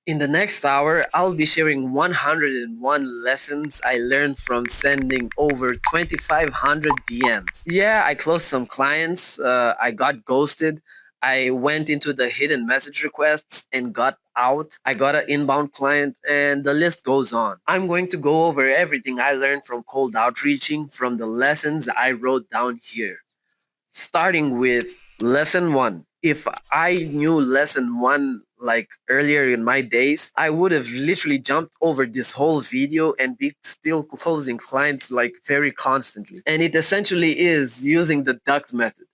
In the next hour, I'll be sharing 101 lessons I learned from sending over 2,500 DMs. Yeah, I closed some clients, I got ghosted, I went into the hidden message requests and got out. I got an inbound client, and the list goes on. I'm going to go over everything I learned from cold outreaching from the lessons I wrote down here. Starting with lesson one. If I knew lesson one like earlier in my days, I would have literally jumped over this whole video and be still closing clients like very constantly. And it essentially is using the DUKT method.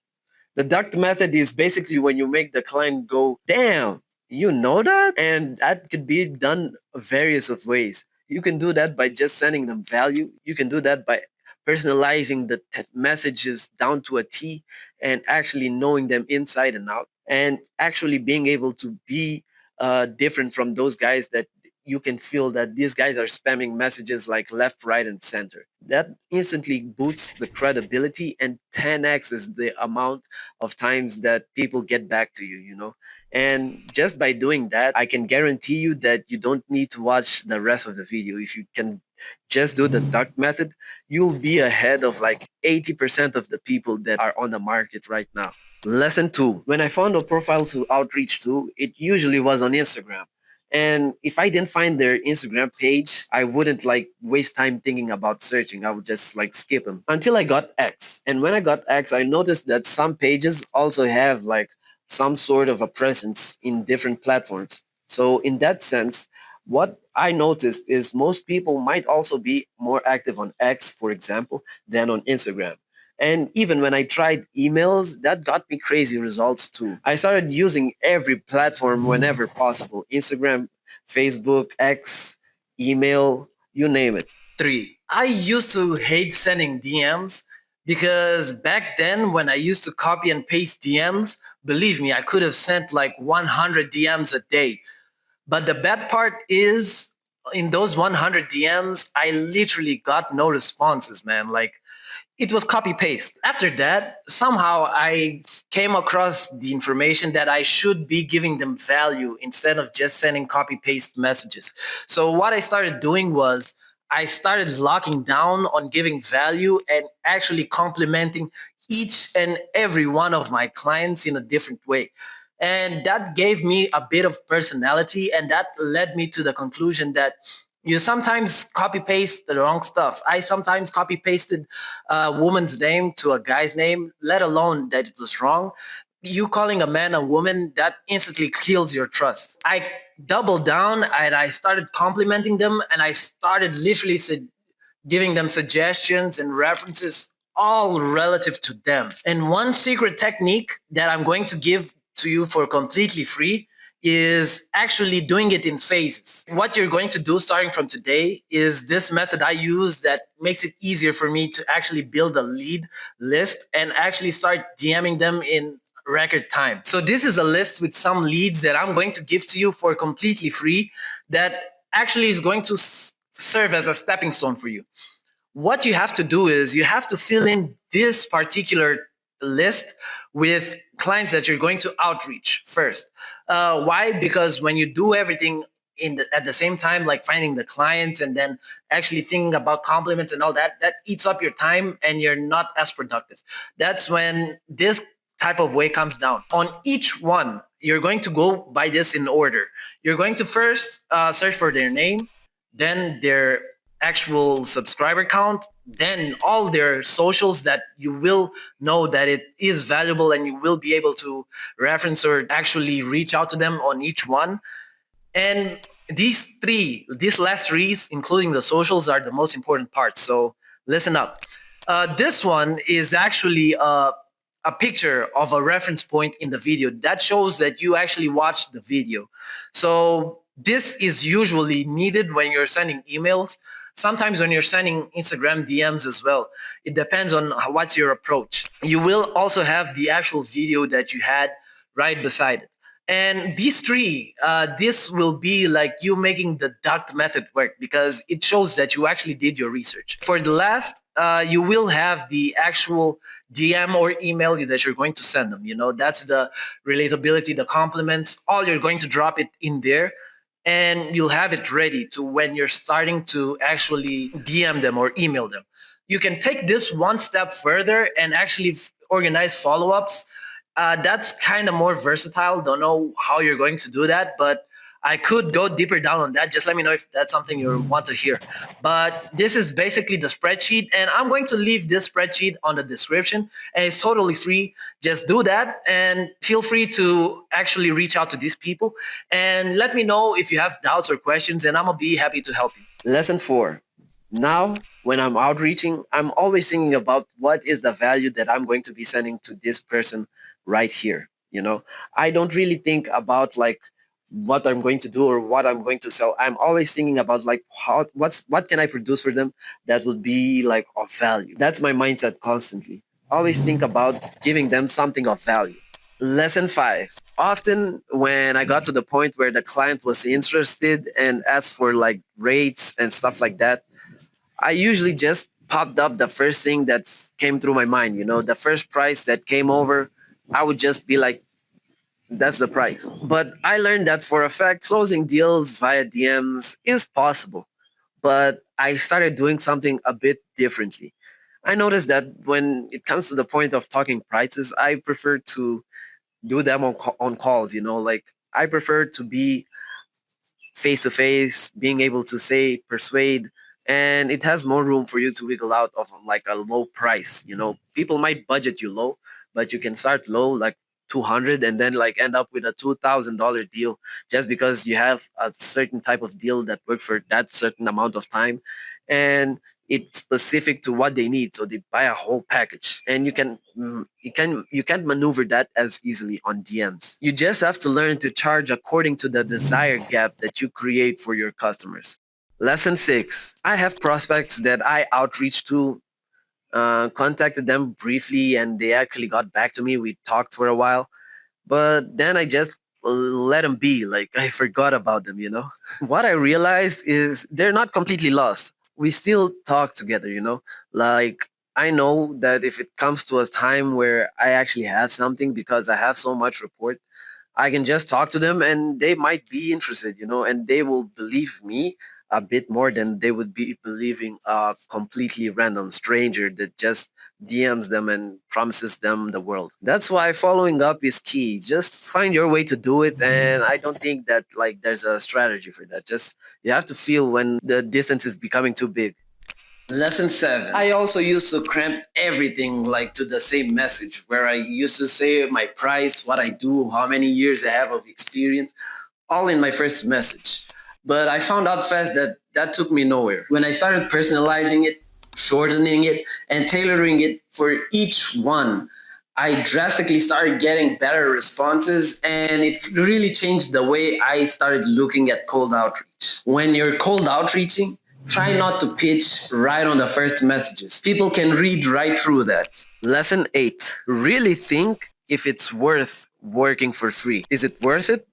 The DUKT method is basically when you make the client go, damn, you know that? And that could be done various of ways. You can do that by just sending them value. You can do that by personalizing the messages down to a T and actually knowing them inside and out and actually being able to be different from those guys that you can feel that these guys are spamming messages like left, right, and center. That instantly boosts the credibility and 10x is the amount of times that people get back to you. And just by doing that, I can guarantee you that you don't need to watch the rest of the video. If you can just do the duck method, you'll be ahead of like 80% of the people that are on the market right now. Lesson two, when I found a profile to outreach to, it usually was on Instagram. And if I didn't find their Instagram page, I wouldn't like waste time thinking about searching. I would just like skip them until I got X. And when I got X, I noticed that some pages also have like some sort of a presence in different platforms. So in that sense, what I noticed is most people might also be more active on X, for example, than on Instagram. And even when I tried emails, that got me crazy results too. I started using every platform whenever possible: Instagram, Facebook, X, email, you name it. Three, I used to hate sending DMs because back then when I used to copy and paste DMs, believe me, I could have sent like 100 DMs a day. But the bad part is in those 100 DMs, I literally got no responses, man. Like it was copy paste. After that, somehow I came across the information that I should be giving them value instead of just sending copy paste messages. So what I started doing was I started locking down on giving value and actually complimenting each and every one of my clients in a different way. And that gave me a bit of personality, and that led me to the conclusion that you sometimes copy paste the wrong stuff. I sometimes copy pasted a woman's name to a guy's name, let alone that it was wrong. You calling a man a woman, that instantly kills your trust. I doubled down and I started complimenting them, and I started literally giving them suggestions and references all relative to them. And one secret technique that I'm going to give to you for completely free is actually doing it in phases. What you're going to do starting from today is this method I use that makes it easier for me to actually build a lead list and actually start DMing them in record time. So this is a list with some leads that I'm going to give to you for completely free that actually is going to serve as a stepping stone for you. What you have to do is you have to fill in this particular list with clients that you're going to outreach first. Why? Because when you do everything at the same time, like finding the clients and then actually thinking about compliments and all that, that eats up your time and you're not as productive. That's when this type of way comes down. On each one, you're going to go by this in order. You're going to first search for their name, then their actual subscriber count, then all their socials that you will know that it is valuable and you will be able to reference or actually reach out to them on each one. And these last three, including the socials, are the most important parts. So listen up. This one is actually a picture of a reference point in the video that shows that you actually watched the video. So this is usually needed when you're sending emails. Sometimes when you're sending Instagram DMs as well. It depends on what's your approach. You will also have the actual video that you had right beside it. And these three, this will be like you making the duct method work because it shows that you actually did your research. For the last, you will have the actual DM or email that you're going to send them. You know, that's the relatability, the compliments, all you're going to drop it in there. and you'll have it ready to when you're starting to actually DM them or email them. You can take this one step further and actually organize follow-ups. That's kind of more versatile. Don't know how you're going to do that, but I could go deeper down on that. Just let me know if that's something you want to hear. But this is basically the spreadsheet, and I'm going to leave this spreadsheet on the description, and it's totally free. Just do that, and feel free to actually reach out to these people and let me know if you have doubts or questions, and I'm gonna be happy to help you. Lesson 4. Now, when I'm outreaching, I'm always thinking about what is the value that I'm going to be sending to this person right here. I don't really think about like what I'm going to do or what I'm going to sell. I'm always thinking about like what can I produce for them that would be like of value. That's my mindset constantly. Always think about giving them something of value. Lesson 5. Often when I got to the point where the client was interested and asked for like rates and stuff like that, I usually just popped up the first thing that came through my mind. The first price that came over, I would just be like, that's the price. But I learned that for a fact, closing deals via DMs is possible. But I started doing something a bit differently. I noticed that when it comes to the point of talking prices, I prefer to do them on calls. Like I prefer to be face to face, being able to say, persuade, and it has more room for you to wiggle out of like a low price. People might budget you low, but you can start low, like 200, and then like end up with a $2,000 deal just because you have a certain type of deal that works for that certain amount of time, and it's specific to what they need. So they buy a whole package, and you can't maneuver that as easily on DMs. You just have to learn to charge according to the desired gap that you create for your customers. Lesson 6. I have prospects that I outreach to, contacted them briefly, and they actually got back to me. We talked for a while, but then I just let them be. Like I forgot about them. What I realized is they're not completely lost. We still talk together. Like I know that if it comes to a time where I actually have something because I have so much rapport, I can just talk to them and they might be interested, and they will believe me a bit more than they would be believing a completely random stranger that just DMs them and promises them the world. That's why following up is key. Just find your way to do it, and I don't think that like there's a strategy for that. Just you have to feel when the distance is becoming too big. Lesson 7. I also used to cramp everything like to the same message where I used to say my price, what I do, how many years I have of experience, all in my first message. But I found out fast that that took me nowhere. When I started personalizing it, shortening it, and tailoring it for each one, I drastically started getting better responses, and it really changed the way I started looking at cold outreach. When you're cold outreaching, try not to pitch right on the first messages. People can read right through that. Lesson 8. Really think if it's worth working for free. Is it worth it?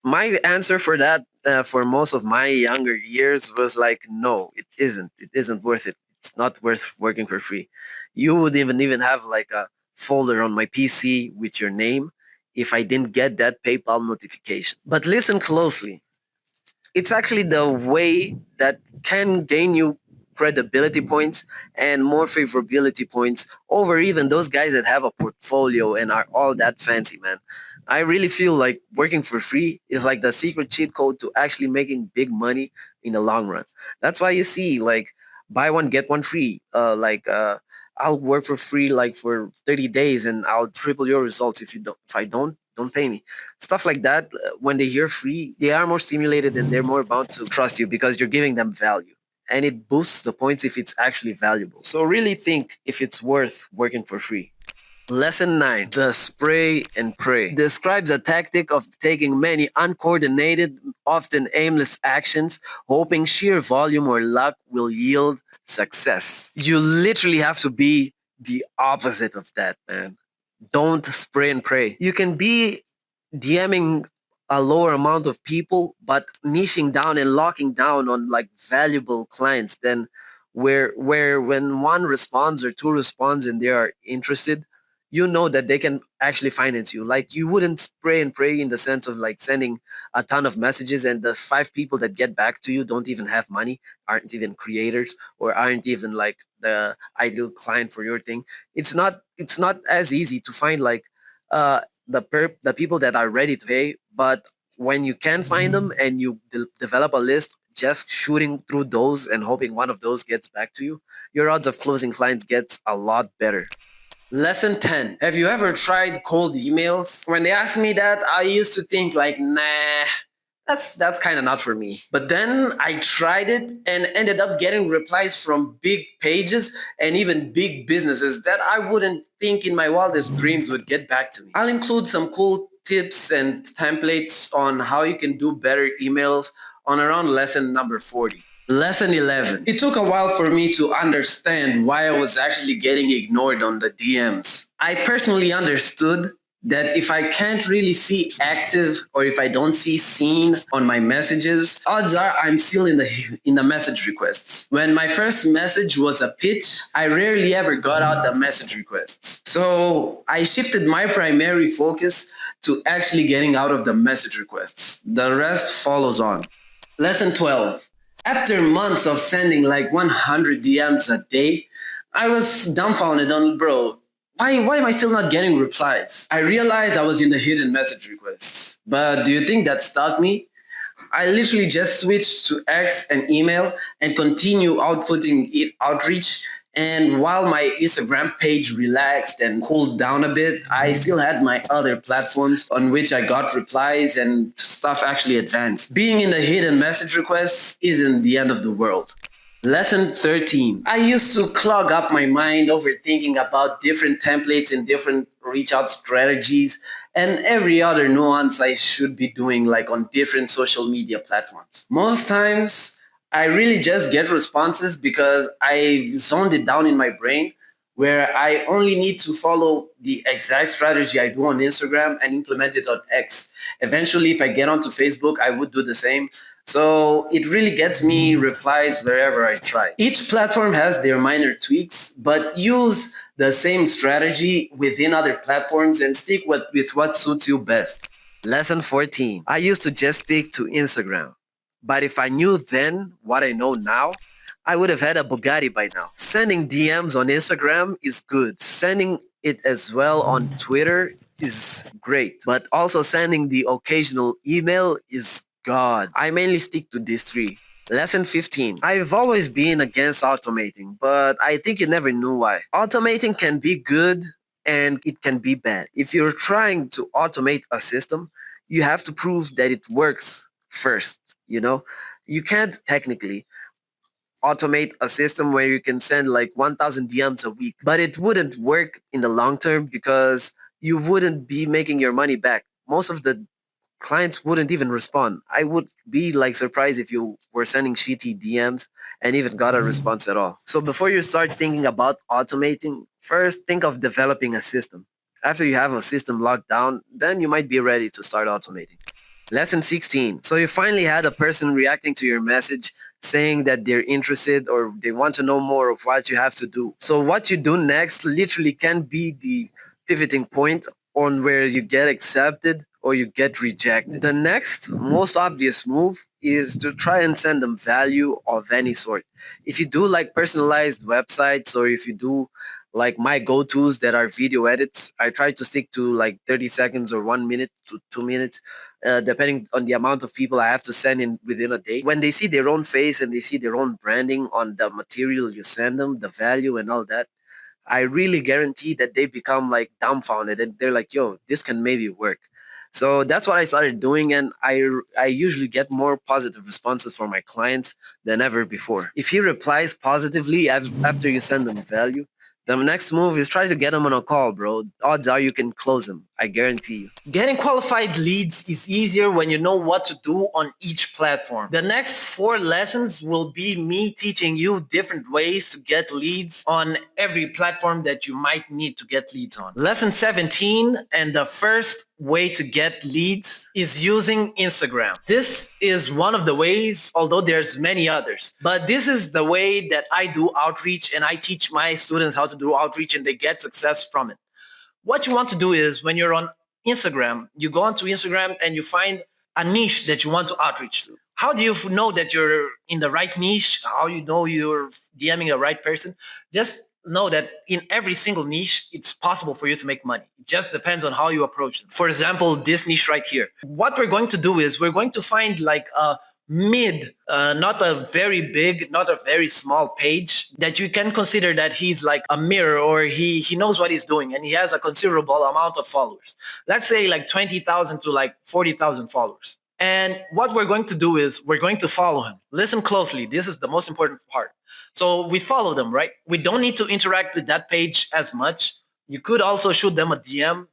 My answer for that, for most of my younger years, was like, no, it isn't. It isn't worth it. It's not worth working for free. You would even have like a folder on my PC with your name if I didn't get that PayPal notification. But listen closely. It's actually the way that can gain you credibility points and more favorability points over even those guys that have a portfolio and are all that fancy, man. I really feel like working for free is like the secret cheat code to actually making big money in the long run. That's why you see like buy one get one free. I'll work for free like for 30 days and I'll triple your results if I don't pay me. Stuff like that. When they hear free, they are more stimulated and they're more bound to trust you because you're giving them value. And it boosts the points if it's actually valuable. So really think if it's worth working for free. Lesson 9. The spray and pray describes a tactic of taking many uncoordinated, often aimless actions, hoping sheer volume or luck will yield success. You literally have to be the opposite of that, man. Don't spray and pray. You can be DMing a lower amount of people, but niching down and locking down on like valuable clients. Then where when one responds or two responds and they are interested, you know that they can actually finance you. Like you wouldn't spray and pray in the sense of like sending a ton of messages and the 5 people that get back to you don't even have money, aren't even creators, or aren't even like the ideal client for your thing. It's not as easy to find like the people that are ready to pay. But when you can find them and you develop a list, just shooting through those and hoping one of those gets back to you, your odds of closing clients gets a lot better. Lesson 10. Have you ever tried cold emails? When they asked me that, I used to think like, nah, that's kind of not for me. But then I tried it and ended up getting replies from big pages and even big businesses that I wouldn't think in my wildest dreams would get back to me. I'll include some cool tips and templates on how you can do better emails on around lesson number 40. Lesson 11. It took a while for me to understand why I was actually getting ignored on the DMs. I personally understood that if I can't really see active or if I don't see seen on my messages, odds are I'm still in the message requests. When my first message was a pitch, I rarely ever got out the message requests. So I shifted my primary focus to actually getting out of the message requests. The rest follows on. Lesson 12. After months of sending like 100 DMs a day, I was dumbfounded on, bro, why am I still not getting replies? I realized I was in the hidden message requests. But do you think that stopped me? I literally just switched to X and email and continue outputting it outreach. And while my Instagram page relaxed and cooled down a bit, I still had my other platforms on which I got replies and stuff actually advanced. Being in the hidden message requests isn't the end of the world. Lesson 13. I used to clog up my mind overthinking about different templates and different reach out strategies and every other nuance I should be doing like on different social media platforms. Most times I really just get responses because I zoned it down in my brain where I only need to follow the exact strategy I do on Instagram and implement it on X. Eventually, if I get onto Facebook, I would do the same. So it really gets me replies wherever I try. Each platform has their minor tweaks, but use the same strategy within other platforms and stick with what suits you best. Lesson 14. I used to just stick to Instagram. But if I knew then what I know now, I would have had a Bugatti by now. Sending DMs on Instagram is good. Sending it as well on Twitter is great. But also sending the occasional email is God. I mainly stick to these three. Lesson 15. I've always been against automating, but I think you never knew why. Automating can be good and it can be bad. If you're trying to automate a system, you have to prove that it works first, you know? You can't technically automate a system where you can send like 1,000 DMs a week, but it wouldn't work in the long term because you wouldn't be making your money back. Most of the clients wouldn't even respond. I would be like surprised if you were sending shitty DMs and even got a response at all. So before you start thinking about automating, first think of developing a system. After you have a system locked down, then you might be ready to start automating. Lesson 16. So you finally had a person reacting to your message saying that they're interested or they want to know more of what you have to do. So what you do next literally can be the pivoting point on where you get accepted or you get rejected. The next most obvious move is to try and send them value of any sort. If you do like personalized websites or if you do like my go-tos that are video edits, I try to stick to like 30 seconds or 1 minute to 2 minutes, depending on the amount of people I have to send in within a day. When they see their own face and they see their own branding on the material you send them, the value and all that, I really guarantee that they become like dumbfounded and they're like, yo, this can maybe work. So that's what I started doing, and I usually get more positive responses from my clients than ever before. If he replies positively after you send them value, the next move is try to get him on a call, bro. Odds are you can close him. I guarantee you. Getting qualified leads is easier when you know what to do on each platform. The next 4 lessons will be me teaching you different ways to get leads on every platform that you might need to get leads on. Lesson 17, and the first way to get leads is using Instagram. This is one of the ways, although there's many others, but this is the way that I do outreach and I teach my students how to do outreach and they get success from it. What you want to do is when you're on Instagram, you go onto Instagram and you find a niche that you want to outreach to. How do you know that you're in the right niche? How you know you're DMing the right person? Just know that in every single niche, it's possible for you to make money. It just depends on how you approach it. For example, this niche right here. What we're going to do is we're going to find like a mid, not a very big, not a very small page that you can consider that he's like a mirror or he knows what he's doing and he has a considerable amount of followers. Let's say like 20,000 to like 40,000 followers. And what we're going to do is we're going to follow him. Listen closely. This is the most important part. So we follow them, right? We don't need to interact with that page as much. You could also shoot them a DM,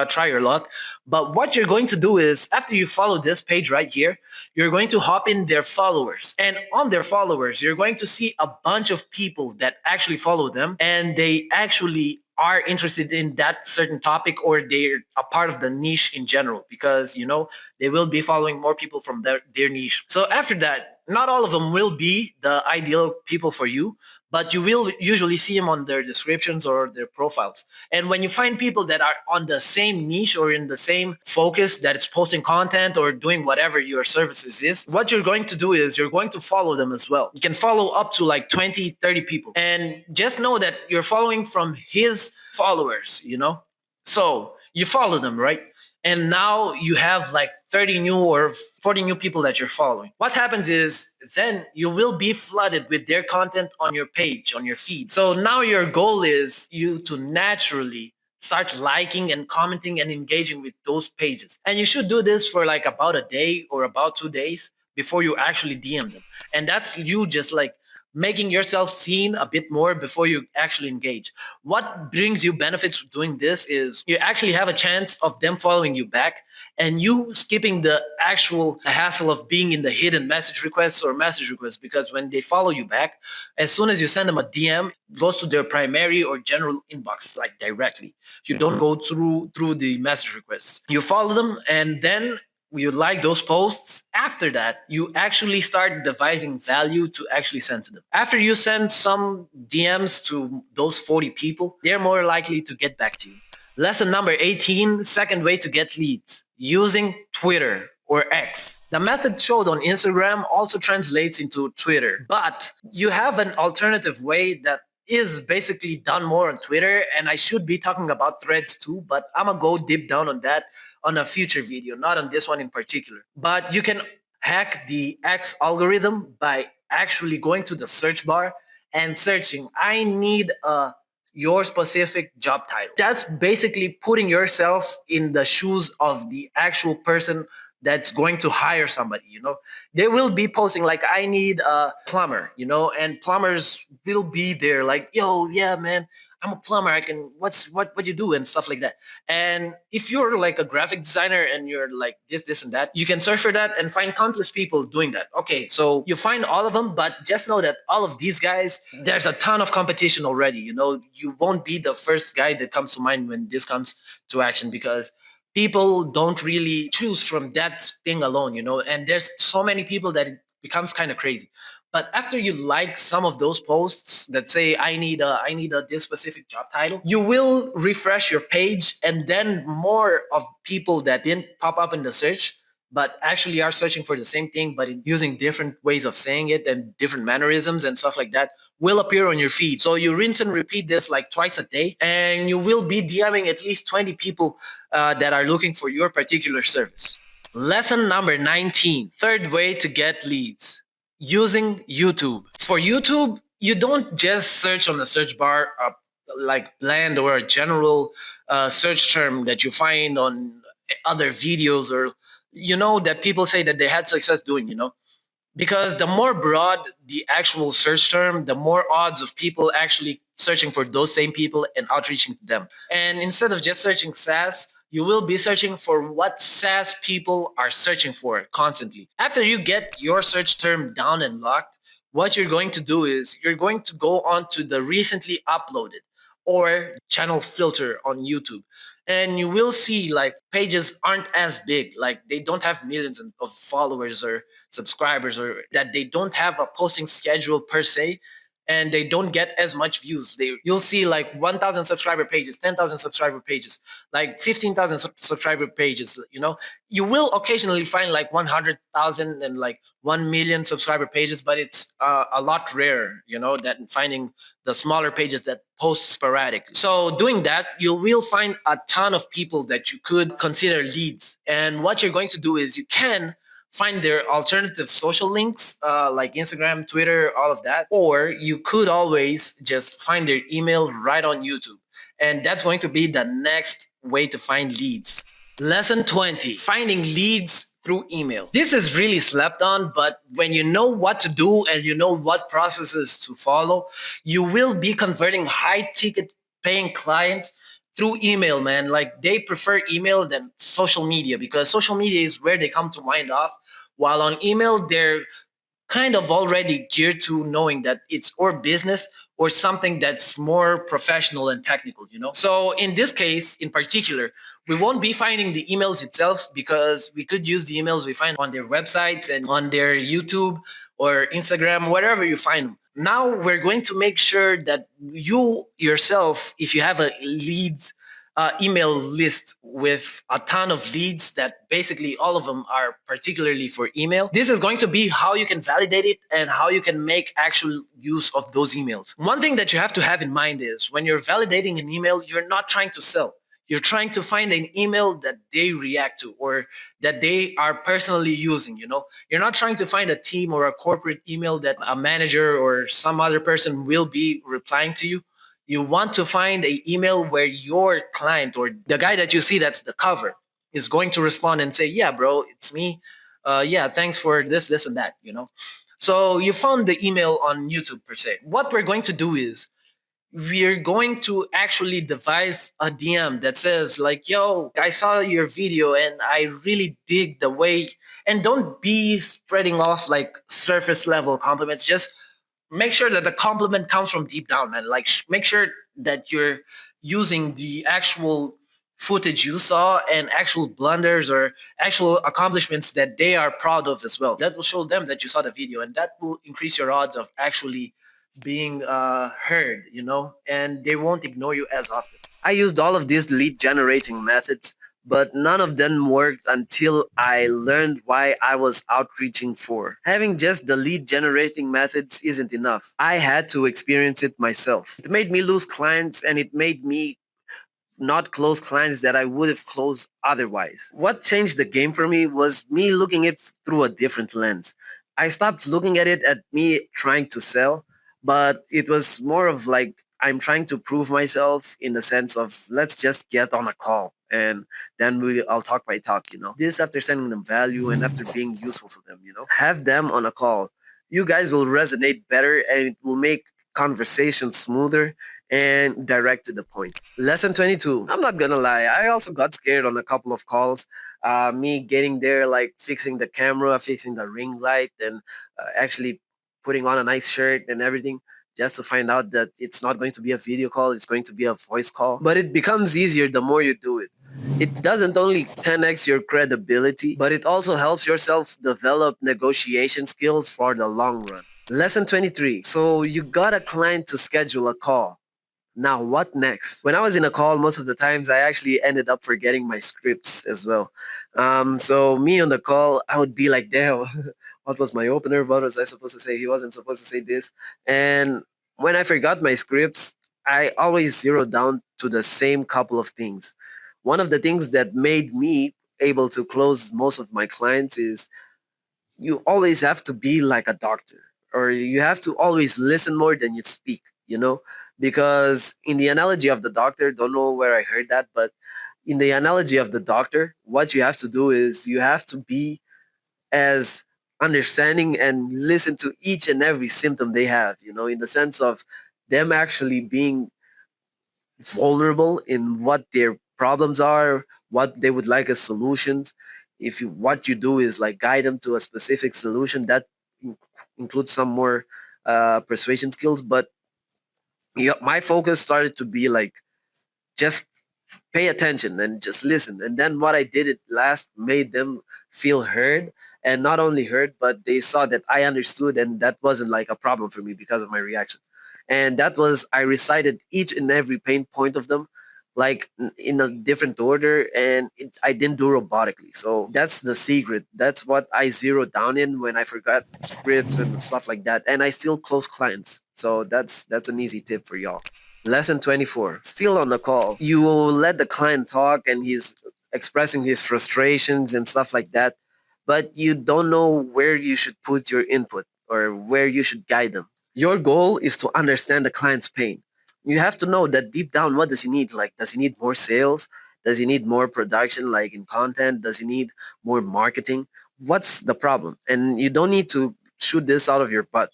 try your luck. But what you're going to do is after you follow this page right here, you're going to hop in their followers. And on their followers, you're going to see a bunch of people that actually follow them and they actually are interested in that certain topic or they're a part of the niche in general because, you know, they will be following more people from their niche. So after that, not all of them will be the ideal people for you, but you will usually see them on their descriptions or their profiles. And when you find people that are on the same niche or in the same focus that it's posting content or doing whatever your services is, what you're going to do is you're going to follow them as well. You can follow up to like 20, 30 people. And just know that you're following from his followers, you know? So you follow them, right? And now you have like 30 new or 40 new people that you're following. What happens is then you will be flooded with their content on your page, on your feed. So now your goal is you to naturally start liking and commenting and engaging with those pages. And you should do this for like about a day or about 2 days before you actually DM them. And that's you just like making yourself seen a bit more before you actually engage. What brings you benefits of doing this is you actually have a chance of them following you back and you skipping the actual hassle of being in the hidden message requests or message requests because when they follow you back, as soon as you send them a DM, it goes to their primary or general inbox like directly. You don't go through the message requests. You follow them and then you like those posts. After that, you actually start devising value to actually send to them. After you send some DMs to those 40 people, they're more likely to get back to you. Lesson number 18, second way to get leads, using Twitter or X. The method showed on Instagram also translates into Twitter, but you have an alternative way that is basically done more on Twitter, and I should be talking about threads too, but I'm gonna go deep down on that on a future video, not on this one in particular. But you can hack the X algorithm by actually going to the search bar and searching, I need your specific job title. That's basically putting yourself in the shoes of the actual person that's going to hire somebody, you know. They will be posting like, I need a plumber, you know, and plumbers will be there like, yo, yeah, man, I'm a plumber. I can, what you do and stuff like that. And if you're like a graphic designer and you're like this and that, you can search for that and find countless people doing that. Okay, so you find all of them, but just know that all of these guys, there's a ton of competition already. You know, you won't be the first guy that comes to mind when this comes to action because people don't really choose from that thing alone, you know, and there's so many people that it becomes kind of crazy. But after you like some of those posts that say I need a this specific job title, you will refresh your page and then more of people that didn't pop up in the search but actually are searching for the same thing but using different ways of saying it and different mannerisms and stuff like that will appear on your feed. So you rinse and repeat this like twice a day and you will be DMing at least 20 people that are looking for your particular service. Lesson number 19, third way to get leads, using YouTube. For YouTube, you don't just search on the search bar like bland or a general search term that you find on other videos or, you know, that people say that they had success doing, you know. Because the more broad the actual search term, the more odds of people actually searching for those same people and outreaching to them. And instead of just searching SaaS, you will be searching for what SaaS people are searching for constantly. After you get your search term down and locked, what you're going to do is you're going to go on to the recently uploaded or channel filter on YouTube. And you will see like pages aren't as big, like they don't have millions of followers or subscribers or that they don't have a posting schedule per se and they don't get as much views. You'll see like 1,000 subscriber pages, 10,000 subscriber pages, like 15,000 subscriber pages. You will occasionally find like 100,000 and like 1 million subscriber pages, but it's a lot rarer, than finding the smaller pages that post sporadically. So doing that, you will find a ton of people that you could consider leads. And what you're going to do is you can find their alternative social links, like Instagram, Twitter, all of that. Or you could always just find their email right on YouTube. And that's going to be the next way to find leads. Lesson 20, finding leads through email. This is really slept on, but when you know what to do and you know what processes to follow, you will be converting high ticket paying clients through email, man. Like they prefer email than social media because social media is where they come to wind off. While on email, they're kind of already geared to knowing that it's or business or something that's more professional and technical. So in this case in particular, we won't be finding the emails itself because we could use the emails we find on their websites and on their YouTube or Instagram, wherever you find them. Now we're going to make sure that you yourself, if you have a leads email list with a ton of leads that basically all of them are particularly for email. This is going to be how you can validate it and how you can make actual use of those emails. One thing that you have to have in mind is when you're validating an email, you're not trying to sell. You're trying to find an email that they react to or that they are personally using. You're not trying to find a team or a corporate email that a manager or some other person will be replying to you. You want to find an email where your client or the guy that you see that's the cover is going to respond and say, yeah, bro, it's me. Yeah, thanks for this, and that. So you found the email on YouTube per se. What we're going to do is we're going to actually devise a DM that says like, yo, I saw your video and I really dig the way, and don't be spreading off like surface level compliments. Just make sure that the compliment comes from deep down, man. Like make sure that you're using the actual footage you saw and actual blunders or actual accomplishments that they are proud of as well. That will show them that you saw the video, and that will increase your odds of actually being heard, and they won't ignore you as often. I used all of these lead generating methods, but none of them worked until I learned why I was outreaching for. Having just the lead generating methods isn't enough. I had to experience it myself. It made me lose clients and it made me not close clients that I would have closed otherwise. What changed the game for me was me looking at it through a different lens. I stopped looking at it at me trying to sell, but it was more of like I'm trying to prove myself in the sense of let's just get on a call and then I'll talk by talk. This after sending them value and after being useful for them. Have them on a call. You guys will resonate better and it will make conversation smoother and direct to the point. Lesson 22. I'm not gonna lie, I also got scared on a couple of calls. Me getting there, like fixing the camera, fixing the ring light, and actually putting on a nice shirt and everything, just to find out that it's not going to be a video call, it's going to be a voice call. But it becomes easier the more you do it. It doesn't only 10x your credibility, but it also helps yourself develop negotiation skills for the long run. Lesson 23. So you got a client to schedule a call. Now, what next? When I was in a call, most of the times I actually ended up forgetting my scripts as well. So me on the call, I would be like, damn, what was my opener? What was I supposed to say? He wasn't supposed to say this. And when I forgot my scripts, I always zeroed down to the same couple of things. One of the things that made me able to close most of my clients is you always have to be like a doctor, or you have to always listen more than you speak. Because in the analogy of the doctor, don't know where I heard that, but in the analogy of the doctor, what you have to do is you have to be as understanding and listen to each and every symptom they have, in the sense of them actually being vulnerable in what their problems are, what they would like as solutions. If you what you do is like guide them to a specific solution, that in- includes some more persuasion skills. But my focus started to be like just pay attention and just listen. And then what I did at last made them feel heard, and not only heard, but they saw that I understood, and that wasn't like a problem for me because of my reaction. And that was, I recited each and every pain point of them, like in a different order, and I didn't do robotically. So that's the secret. That's what I zeroed down in when I forgot scripts and stuff like that. And I still close clients. So that's an easy tip for y'all. Lesson 24. Still on the call. You will let the client talk and he's expressing his frustrations and stuff like that, but you don't know where you should put your input or where you should guide them. Your goal is to understand the client's pain. You have to know that deep down, what does he need? Like, does he need more sales? Does he need more production, like in content? Does he need more marketing? What's the problem? And you don't need to shoot this out of your butt.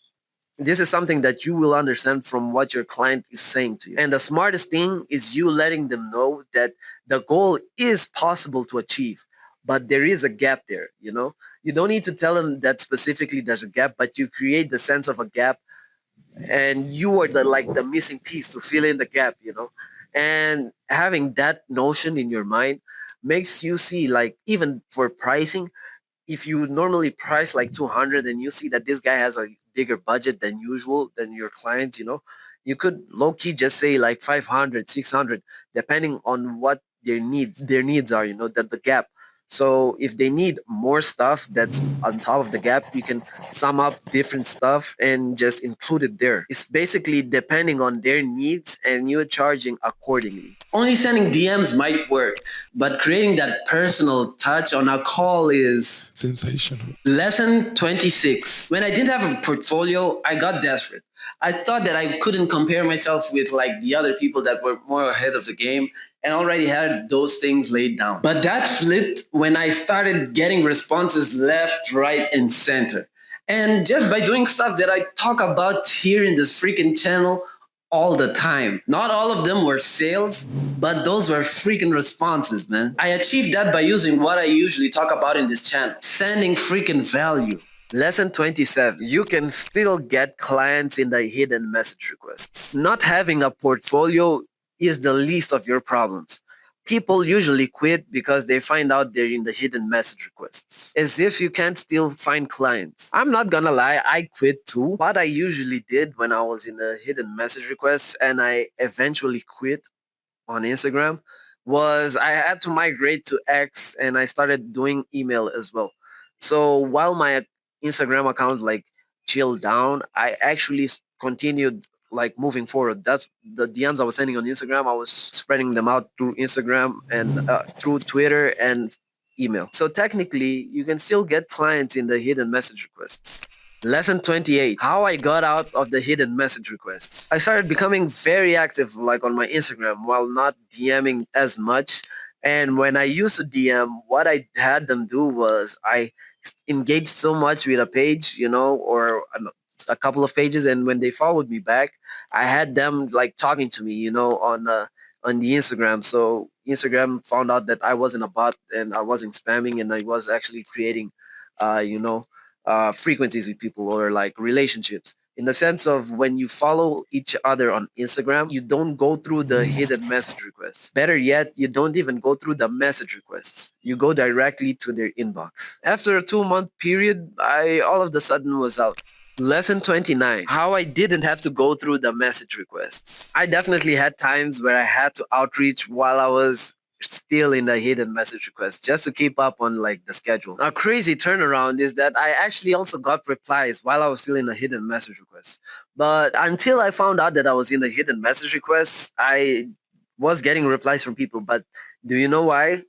This is something that you will understand from what your client is saying to you. And the smartest thing is you letting them know that the goal is possible to achieve, but there is a gap there, you know? You don't need to tell them that specifically there's a gap, but you create the sense of a gap, and you are the like the missing piece to fill in the gap, you know? And having that notion in your mind makes you see, like, even for pricing, if you normally price like 200 and you see that this guy has a bigger budget than usual than your clients, you know, you could low-key just say like 500, 600, depending on what their needs are, you know, that the gap. So if they need more stuff that's on top of the gap, you can sum up different stuff and just include it there. It's basically depending on their needs and you're charging accordingly. Only sending DMs might work, but creating that personal touch on a call is sensational. Lesson 26. When I didn't have a portfolio, I got desperate. I thought that I couldn't compare myself with like the other people that were more ahead of the game and already had those things laid down. But that flipped when I started getting responses left, right, and center. And just by doing stuff that I talk about here in this freaking channel all the time. Not all of them were sales, but those were freaking responses, man. I achieved that by using what I usually talk about in this channel, sending freaking value. Lesson 27. You can still get clients in the hidden message requests. Not having a portfolio is the least of your problems. People usually quit because they find out they're in the hidden message requests. As if you can't still find clients. I'm not gonna lie, I quit too. What I usually did when I was in the hidden message requests and I eventually quit on Instagram was I had to migrate to X and I started doing email as well. So while my Instagram account like chilled down, I actually continued like moving forward. That's the DMs I was sending on Instagram. I was spreading them out through Instagram and through Twitter and email. So technically, you can still get clients in the hidden message requests. Lesson 28. How I got out of the hidden message requests. I started becoming very active like on my Instagram while not DMing as much. And when I used to DM, what I had them do was I engaged so much with a page, you know, or a couple of pages, and when they followed me back, I had them like talking to me, you know, on the Instagram. So Instagram found out that I wasn't a bot and I wasn't spamming and I was actually creating, you know, frequencies with people or like relationships. In the sense of when you follow each other on Instagram, you don't go through the hidden message requests. Better yet, you don't even go through the message requests. You go directly to their inbox. After a 2-month period, I all of the sudden was out. Lesson 29. How I didn't have to go through the message requests. I definitely had times where I had to outreach while I was still in the hidden message requests just to keep up on like the schedule. A crazy turnaround is that I actually also got replies while I was still in the hidden message requests. But until I found out that I was in the hidden message requests, I was getting replies from people. But do you know why?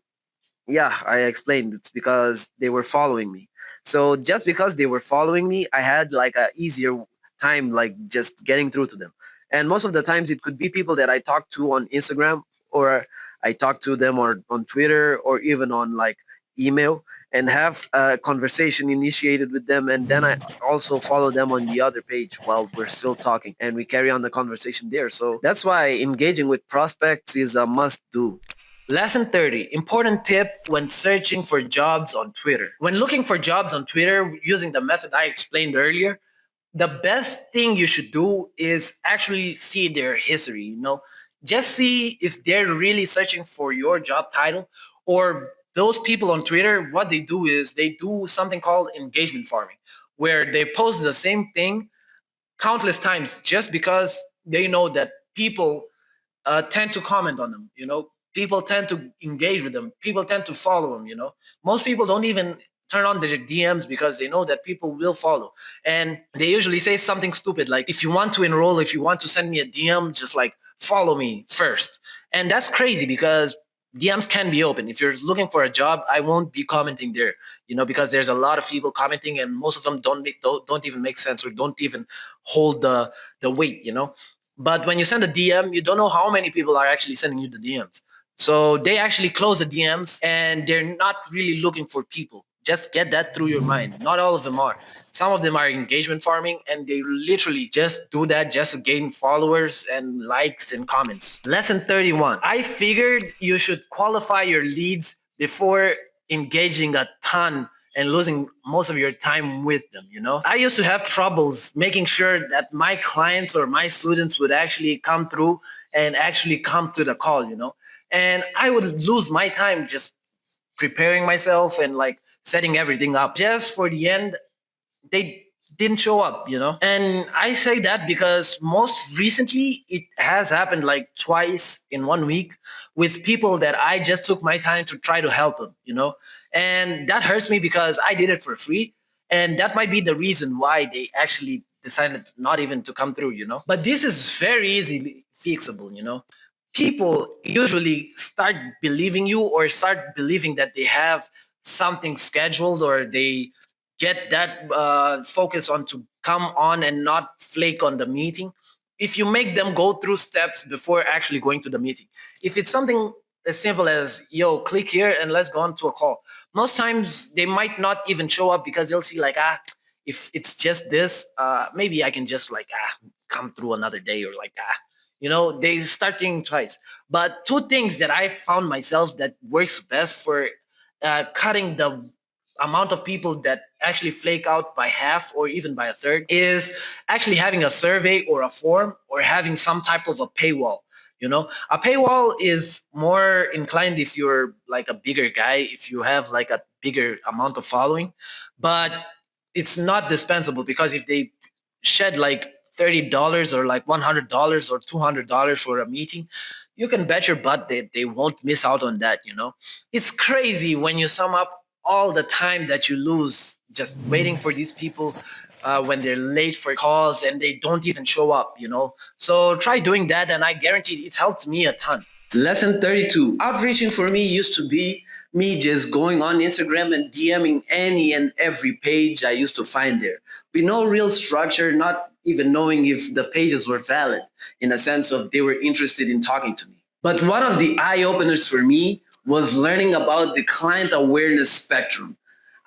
Yeah, I explained. It's because they were following me. So just because they were following me, I had like a easier time like just getting through to them. And most of the times it could be people that I talked to on Instagram or I talked to them or on Twitter or even on like email and have a conversation initiated with them, and then I also follow them on the other page while we're still talking and we carry on the conversation there. So that's why engaging with prospects is a must do. Lesson 30. Important tip when searching for jobs on Twitter. When looking for jobs on Twitter using the method I explained earlier, the best thing you should do is actually see their history, you know. Just see if they're really searching for your job title, or those people on Twitter, what they do is they do something called engagement farming, where they post the same thing countless times just because they know that people tend to comment on them. People tend to engage with them. People tend to follow them. Most people don't even turn on their DMs because they know that people will follow, and they usually say something stupid like, "If you want to enroll, if you want to send me a DM, just like follow me first." And that's crazy because DMs can be open. If you're looking for a job, I won't be commenting there, because there's a lot of people commenting, and most of them don't even make sense or don't even hold the weight. But when you send a DM, you don't know how many people are actually sending you the DMs. So they actually close the DMs and they're not really looking for people. Just get that through your mind. Not all of them are. Some of them are engagement farming and they literally just do that just to gain followers and likes and comments. Lesson 31. I figured you should qualify your leads before engaging a ton and losing most of your time with them. I used to have troubles making sure that my clients or my students would actually come through and actually come to the call. And I would lose my time just preparing myself and like setting everything up just for the end they didn't show up. And I say that because most recently it has happened like twice in 1 week with people that I just took my time to try to help them. And that hurts me because I did it for free. And that might be the reason why they actually decided not even to come through. But this is very easily fixable. People usually start believing you or start believing that they have something scheduled or they get that focus on to come on and not flake on the meeting if you make them go through steps before actually going to the meeting. If it's something as simple as, yo, click here and let's go on to a call, most times they might not even show up because they'll see like, if it's just this, maybe I can just like come through another day, or like they start thinking twice. But two things that I found myself that works best for cutting the amount of people that actually flake out by half or even by a third is actually having a survey or a form or having some type of a paywall. A paywall is more inclined if you're like a bigger guy, if you have like a bigger amount of following, but it's not dispensable because if they shed like $30 or like $100 or $200 for a meeting, you can bet your butt they won't miss out on that. It's crazy when you sum up all the time that you lose just waiting for these people when they're late for calls and they don't even show up. So try doing that, and I guarantee it helped me a ton. Lesson 32. Outreaching for me used to be me just going on Instagram and DMing any and every page I used to find there, with no real structure, not even knowing if the pages were valid in a sense of they were interested in talking to me. But one of the eye openers for me was learning about the client awareness spectrum.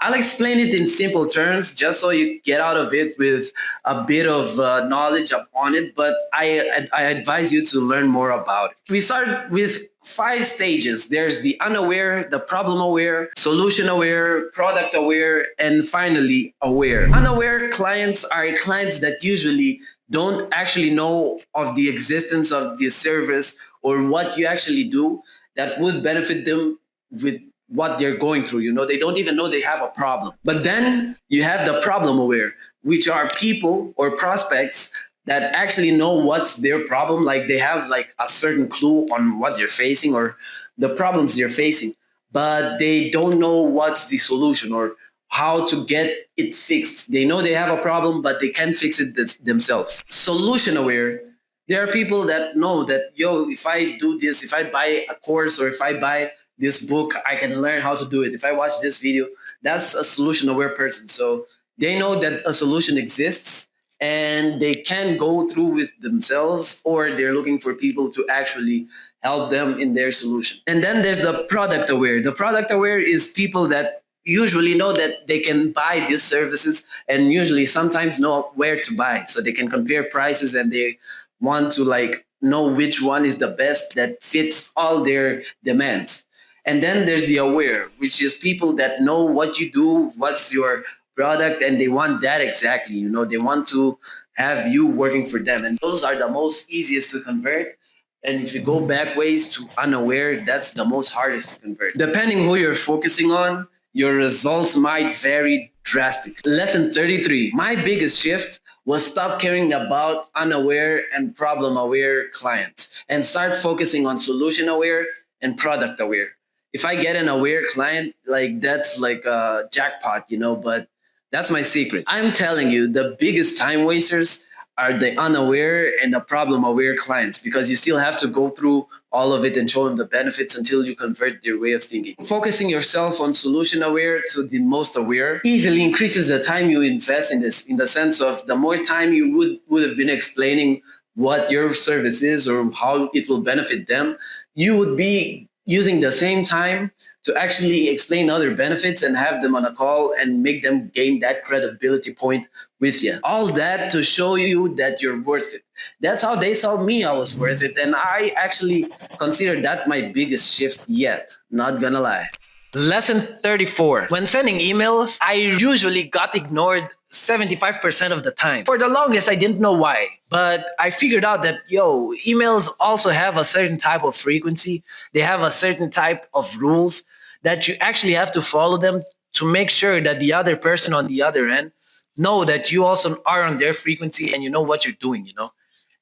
I'll explain it in simple terms just so you get out of it with a bit of knowledge on it, but I advise you to learn more about it. We start with 5 stages. There's the unaware, the problem aware, solution aware, product aware, and finally aware. Unaware clients are clients that usually don't actually know of the existence of this service or what you actually do that would benefit them with what they're going through. They don't even know they have a problem. But then you have the problem aware, which are people or prospects that actually know what's their problem. Like they have like a certain clue on what they're facing or the problems they're facing, but they don't know what's the solution or how to get it fixed. They know they have a problem, but they can't fix it themselves. Solution aware, there are people that know that, yo, if I do this, if I buy a course or if I buy this book, I can learn how to do it. If I watch this video, that's a solution aware person. So they know that a solution exists and they can go through with themselves, or they're looking for people to actually help them in their solution. And then there's the product aware. The product aware is people that usually know that they can buy these services and usually sometimes know where to buy. So they can compare prices and they want to like know which one is the best that fits all their demands. And then there's the aware, which is people that know what you do, what's your product, and they want that exactly. They want to have you working for them. And those are the most easiest to convert. And if you go back ways to unaware, that's the most hardest to convert. Depending who you're focusing on, your results might vary drastically. Lesson 33. My biggest shift was stop caring about unaware and problem aware clients and start focusing on solution aware and product aware. If I get an aware client, like that's like a jackpot, but that's my secret. I'm telling you, the biggest time wasters are the unaware and the problem aware clients, because you still have to go through all of it and show them the benefits until you convert their way of thinking. Focusing yourself on solution aware to the most aware easily increases the time you invest in this, in the sense of the more time you would have been explaining what your service is or how it will benefit them, you would be using the same time to actually explain other benefits and have them on a call and make them gain that credibility point with you. All that to show you that you're worth it. That's how they saw me I was worth it. And I actually consider that my biggest shift yet. Not gonna lie. Lesson 34. When sending emails, I usually got ignored 75% of the time. For the longest, I didn't know why. But I figured out that, emails also have a certain type of frequency. They have a certain type of rules that you actually have to follow them to make sure that the other person on the other end know that you also are on their frequency and you know what you're doing.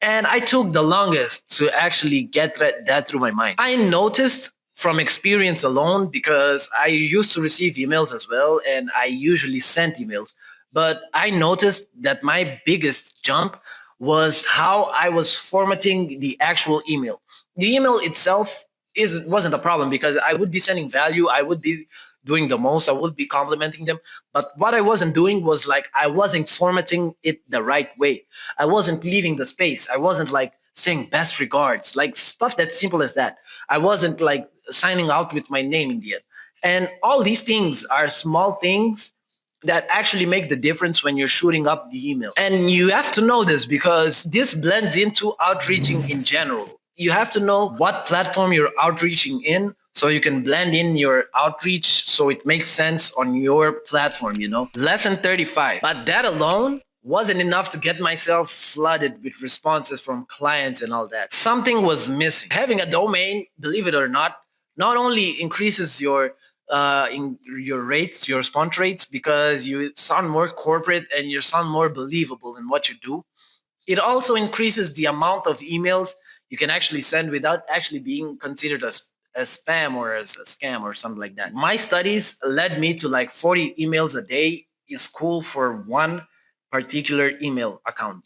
And I took the longest to actually get that through my mind. I noticed from experience alone, because I used to receive emails as well, and I usually sent emails. But I noticed that my biggest jump was how I was formatting the actual email. The email itself wasn't a problem because I would be sending value. I would be doing the most. I would be complimenting them. But what I wasn't doing was like I wasn't formatting it the right way. I wasn't leaving the space. I wasn't like saying best regards, like stuff that's simple as that. I wasn't like signing out with my name in the end. And all these things are small things that actually make the difference when you're shooting up the email. And you have to know this because this blends into outreaching in general. You have to know what platform you're outreaching in so you can blend in your outreach so it makes sense on your platform. Lesson 35. But that alone wasn't enough to get myself flooded with responses from clients and all that. Something was missing. Having a domain, believe it or not only increases in your rates, your response rates, because you sound more corporate and you sound more believable in what you do. It also increases the amount of emails you can actually send without actually being considered as spam or as a scam or something like that. My studies led me to like 40 emails a day is cool for one particular email account.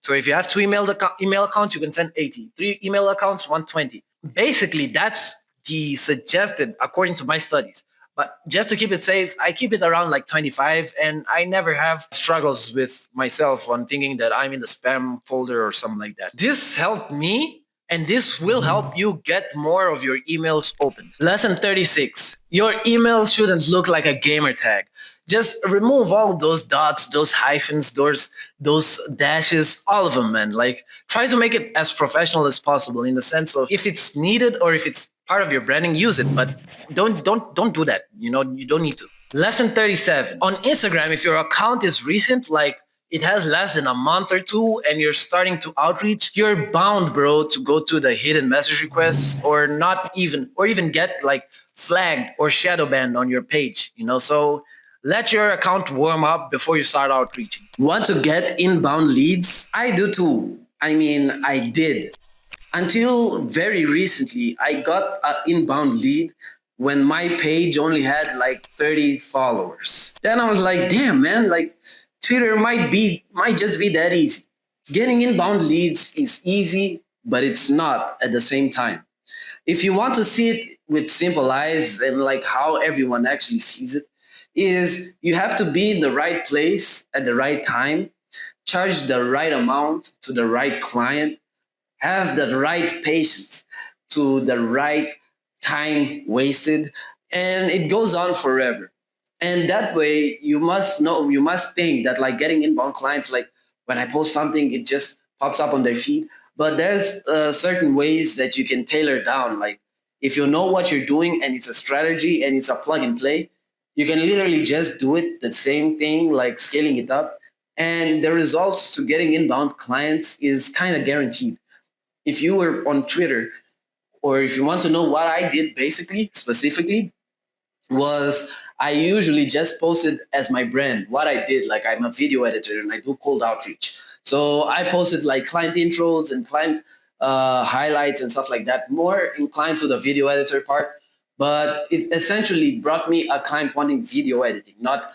So if you have two email accounts, you can send 80. Three email accounts, 120. Basically, that's the suggested according to my studies. But just to keep it safe, I keep it around like 25, and I never have struggles with myself on thinking that I'm in the spam folder or something like that. This helped me, and this will help you get more of your emails open. Lesson 36. Your email shouldn't look like a gamer tag. Just remove all those dots, those hyphens, those dashes, all of them, man. Like, try to make it as professional as possible in the sense of if it's needed or if it's part of your branding, use it, but don't do that. You don't need to. Lesson 37. On Instagram, if your account is recent, like it has less than a month or two and you're starting to outreach, you're bound, bro, to go to the hidden message requests or even get like flagged or shadow banned on your page. So let your account warm up before you start outreaching. Want to get inbound leads? I do too. I mean, I did. Until very recently, I got an inbound lead when my page only had like 30 followers. Then I was like, damn, man, like Twitter might just be that easy. Getting inbound leads is easy, but it's not at the same time. If you want to see it with simple eyes and like how everyone actually sees it, is you have to be in the right place at the right time, charge the right amount to the right client, have the right patience to the right time wasted, and it goes on forever. And that way you must think that like getting inbound clients, like when I post something it just pops up on their feed, but there's certain ways that you can tailor down. Like if you know what you're doing and it's a strategy and it's a plug and play, you can literally just do it the same thing, like scaling it up, and the results to getting inbound clients is kind of guaranteed. If you were on Twitter, or if you want to know what I did basically, specifically, was I usually just posted as my brand what I did. Like I'm a video editor and I do cold outreach. So I posted like client intros and client highlights and stuff like that, more inclined to the video editor part. But it essentially brought me a client wanting video editing, not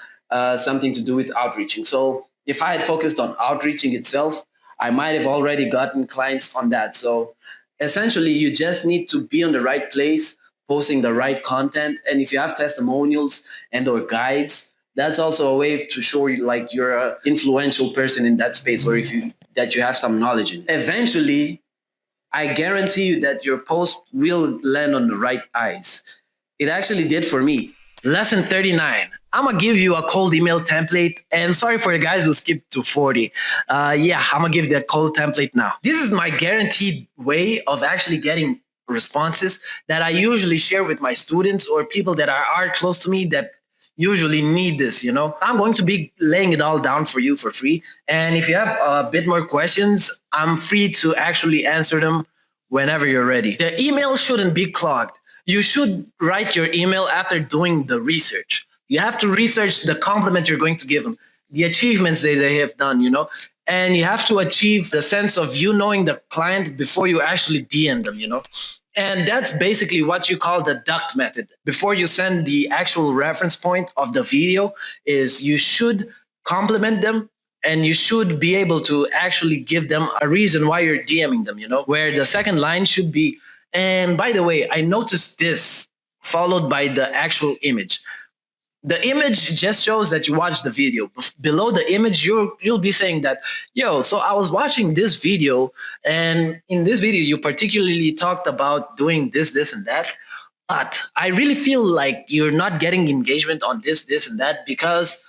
something to do with outreaching. So if I had focused on outreaching itself, I might have already gotten clients on that. So essentially, you just need to be on the right place, posting the right content. And if you have testimonials and or guides, that's also a way to show you like you're an influential person in that space, or if you that you have some knowledge in. Eventually, I guarantee you that your post will land on the right eyes. It actually did for me. Lesson 39. I'm gonna give you a cold email template, and sorry for the guys who skipped to 40. Yeah, I'm gonna give you the cold template now. This is my guaranteed way of actually getting responses that I usually share with my students or people that are close to me that usually need this. I'm going to be laying it all down for you for free, and if you have a bit more questions, I'm free to actually answer them whenever you're ready. The email shouldn't be clogged. You should write your email after doing the research. You have to research the compliment you're going to give them, the achievements that they have done, and you have to achieve the sense of you knowing the client before you actually DM them. And that's basically what you call the DUKT method. Before you send the actual reference point of the video, is you should compliment them and you should be able to actually give them a reason why you're DMing them, where the second line should be, and by the way, I noticed this followed by the actual image. The image just shows that you watched the video. Below the image, you'll be saying that, yo, so I was watching this video, and in this video, you particularly talked about doing this, and that. But I really feel like you're not getting engagement on this, and that because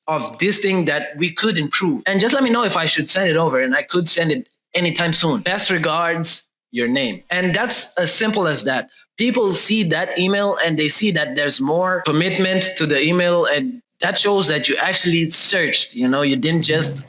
of this thing that we could improve. And just let me know if I should send it over, and I could send it anytime soon. Best regards, your name. And that's as simple as that. People see that email and they see that there's more commitment to the email, and that shows that you actually searched. You didn't just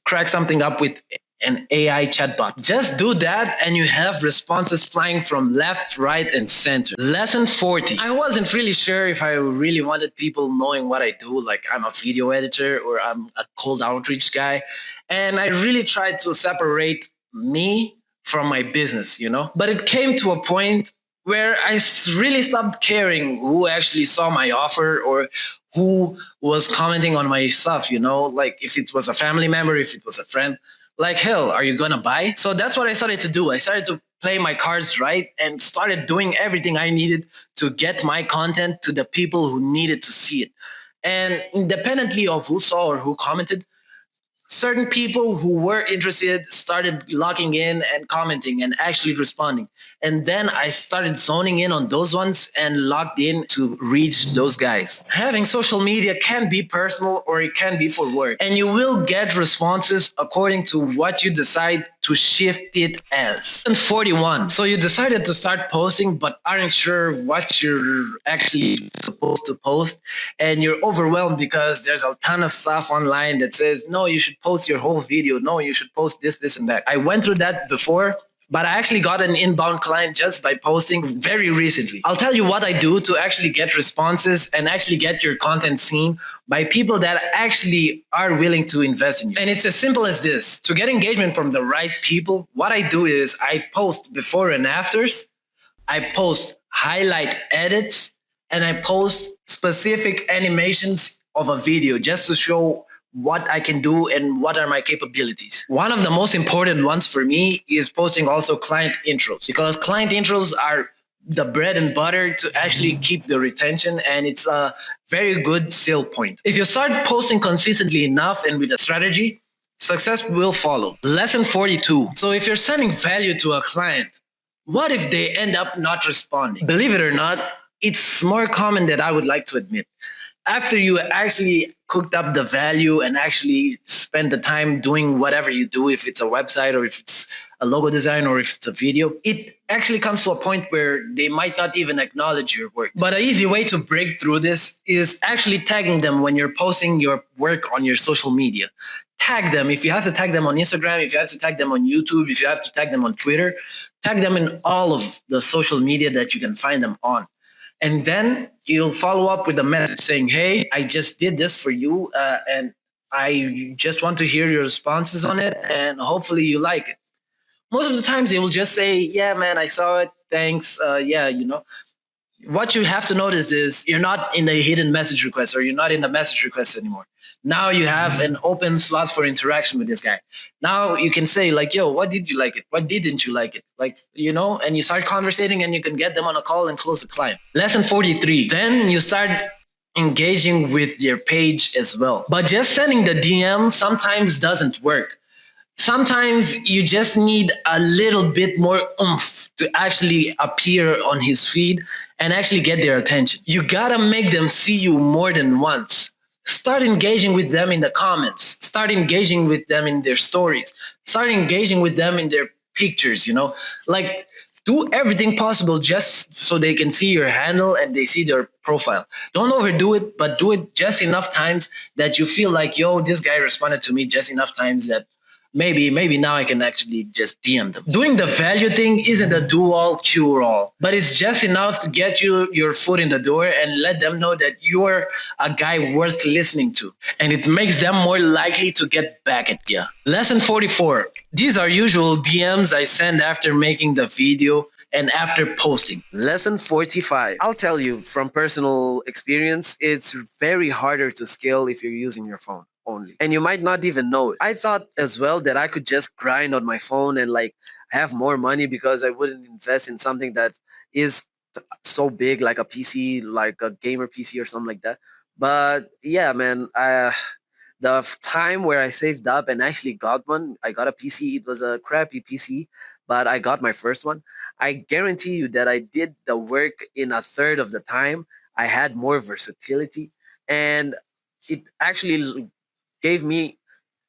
crack something up with an AI chatbot. Just do that and you have responses flying from left, right, and center. Lesson 40. I wasn't really sure if I really wanted people knowing what I do, like I'm a video editor or I'm a cold outreach guy. And I really tried to separate me from my business. But it came to a point where I really stopped caring who actually saw my offer or who was commenting on my stuff. Like if it was a family member, if it was a friend, like, hell, are you gonna buy? So that's what I started to do. I started to play my cards right and started doing everything I needed to get my content to the people who needed to see it. And independently of who saw or who commented, certain people who were interested started logging in and commenting and actually responding. And then I started zoning in on those ones and logged in to reach those guys. Having social media can be personal or it can be for work. And you will get responses according to what you decide to shift it as. And 41. So you decided to start posting but aren't sure what you're actually supposed to post. And you're overwhelmed because there's a ton of stuff online that says, no, you should post your whole video. No, you should post this, and that. I went through that before, but I actually got an inbound client just by posting very recently. I'll tell you what I do to actually get responses and actually get your content seen by people that actually are willing to invest in you. And it's as simple as this. To get engagement from the right people, what I do is I post before and afters, I post highlight edits, and I post specific animations of a video just to show what I can do and what are my capabilities. One of the most important ones for me is posting also client intros, because client intros are the bread and butter to actually keep the retention, and it's a very good sale point. If you start posting consistently enough and with a strategy, success will follow. Lesson 42. So if you're sending value to a client, what if they end up not responding? Believe it or not, it's more common than I would like to admit. After you actually cooked up the value and actually spend the time doing whatever you do, if it's a website or if it's a logo design or if it's a video, it actually comes to a point where they might not even acknowledge your work. But an easy way to break through this is actually tagging them when you're posting your work on your social media. Tag them. If you have to tag them on Instagram, if you have to tag them on YouTube, if you have to tag them on Twitter, tag them in all of the social media that you can find them on. And then you'll follow up with a message saying, hey, I just did this for you, and I just want to hear your responses on it, and hopefully you like it. Most of the times they will just say, yeah, man, I saw it. Thanks. Yeah, what you have to notice is you're not in a hidden message request, or you're not in the message request anymore. Now you have an open slot for interaction with this guy. Now you can say like, yo, what did you like it? What didn't you like it? Like, and you start conversating, and you can get them on a call and close the client. Lesson 43. Then you start engaging with your page as well. But just sending the DM sometimes doesn't work. Sometimes you just need a little bit more oomph to actually appear on his feed and actually get their attention. You gotta make them see you more than once. Start engaging with them in the comments. Start engaging with them in their stories. Start engaging with them in their pictures, Like, do everything possible just so they can see your handle and they see their profile. Don't overdo it, but do it just enough times that you feel like, yo, this guy responded to me just enough times that maybe now I can actually just DM them. Doing the value thing isn't a do-all, cure-all, but it's just enough to get you your foot in the door and let them know that you're a guy worth listening to. And it makes them more likely to get back at you. Lesson 44. These are usual DMs I send after making the video and after posting. Lesson 45. I'll tell you from personal experience, it's very harder to scale if you're using your phone only. And you might not even know it. I thought as well that I could just grind on my phone and like have more money because I wouldn't invest in something that is so big like a PC, like a gamer PC or something like that. But yeah, man, time where I saved up and actually got one, I got a PC. It was a crappy PC, but I got my first one. I guarantee you that I did the work in a third of the time. I had more versatility, and it actually gave me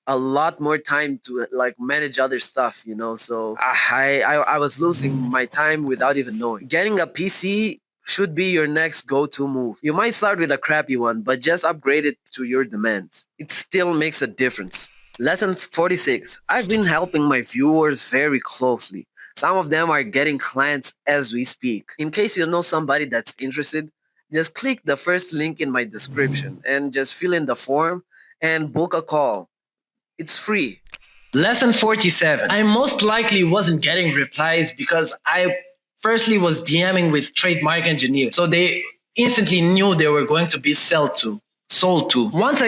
a lot more time to like manage other stuff. So I was losing my time without even knowing. Getting a PC should be your next go-to move. You might start with a crappy one, but just upgrade it to your demands. It still makes a difference. Lesson 46. I've been helping my viewers very closely. Some of them are getting clients as we speak. In case you know somebody that's interested, just click the first link in my description and just fill in the form and book a call. It's free. Lesson 47. I most likely wasn't getting replies because I firstly was DMing with trademark engineers. So they instantly knew they were going to be sold to. Once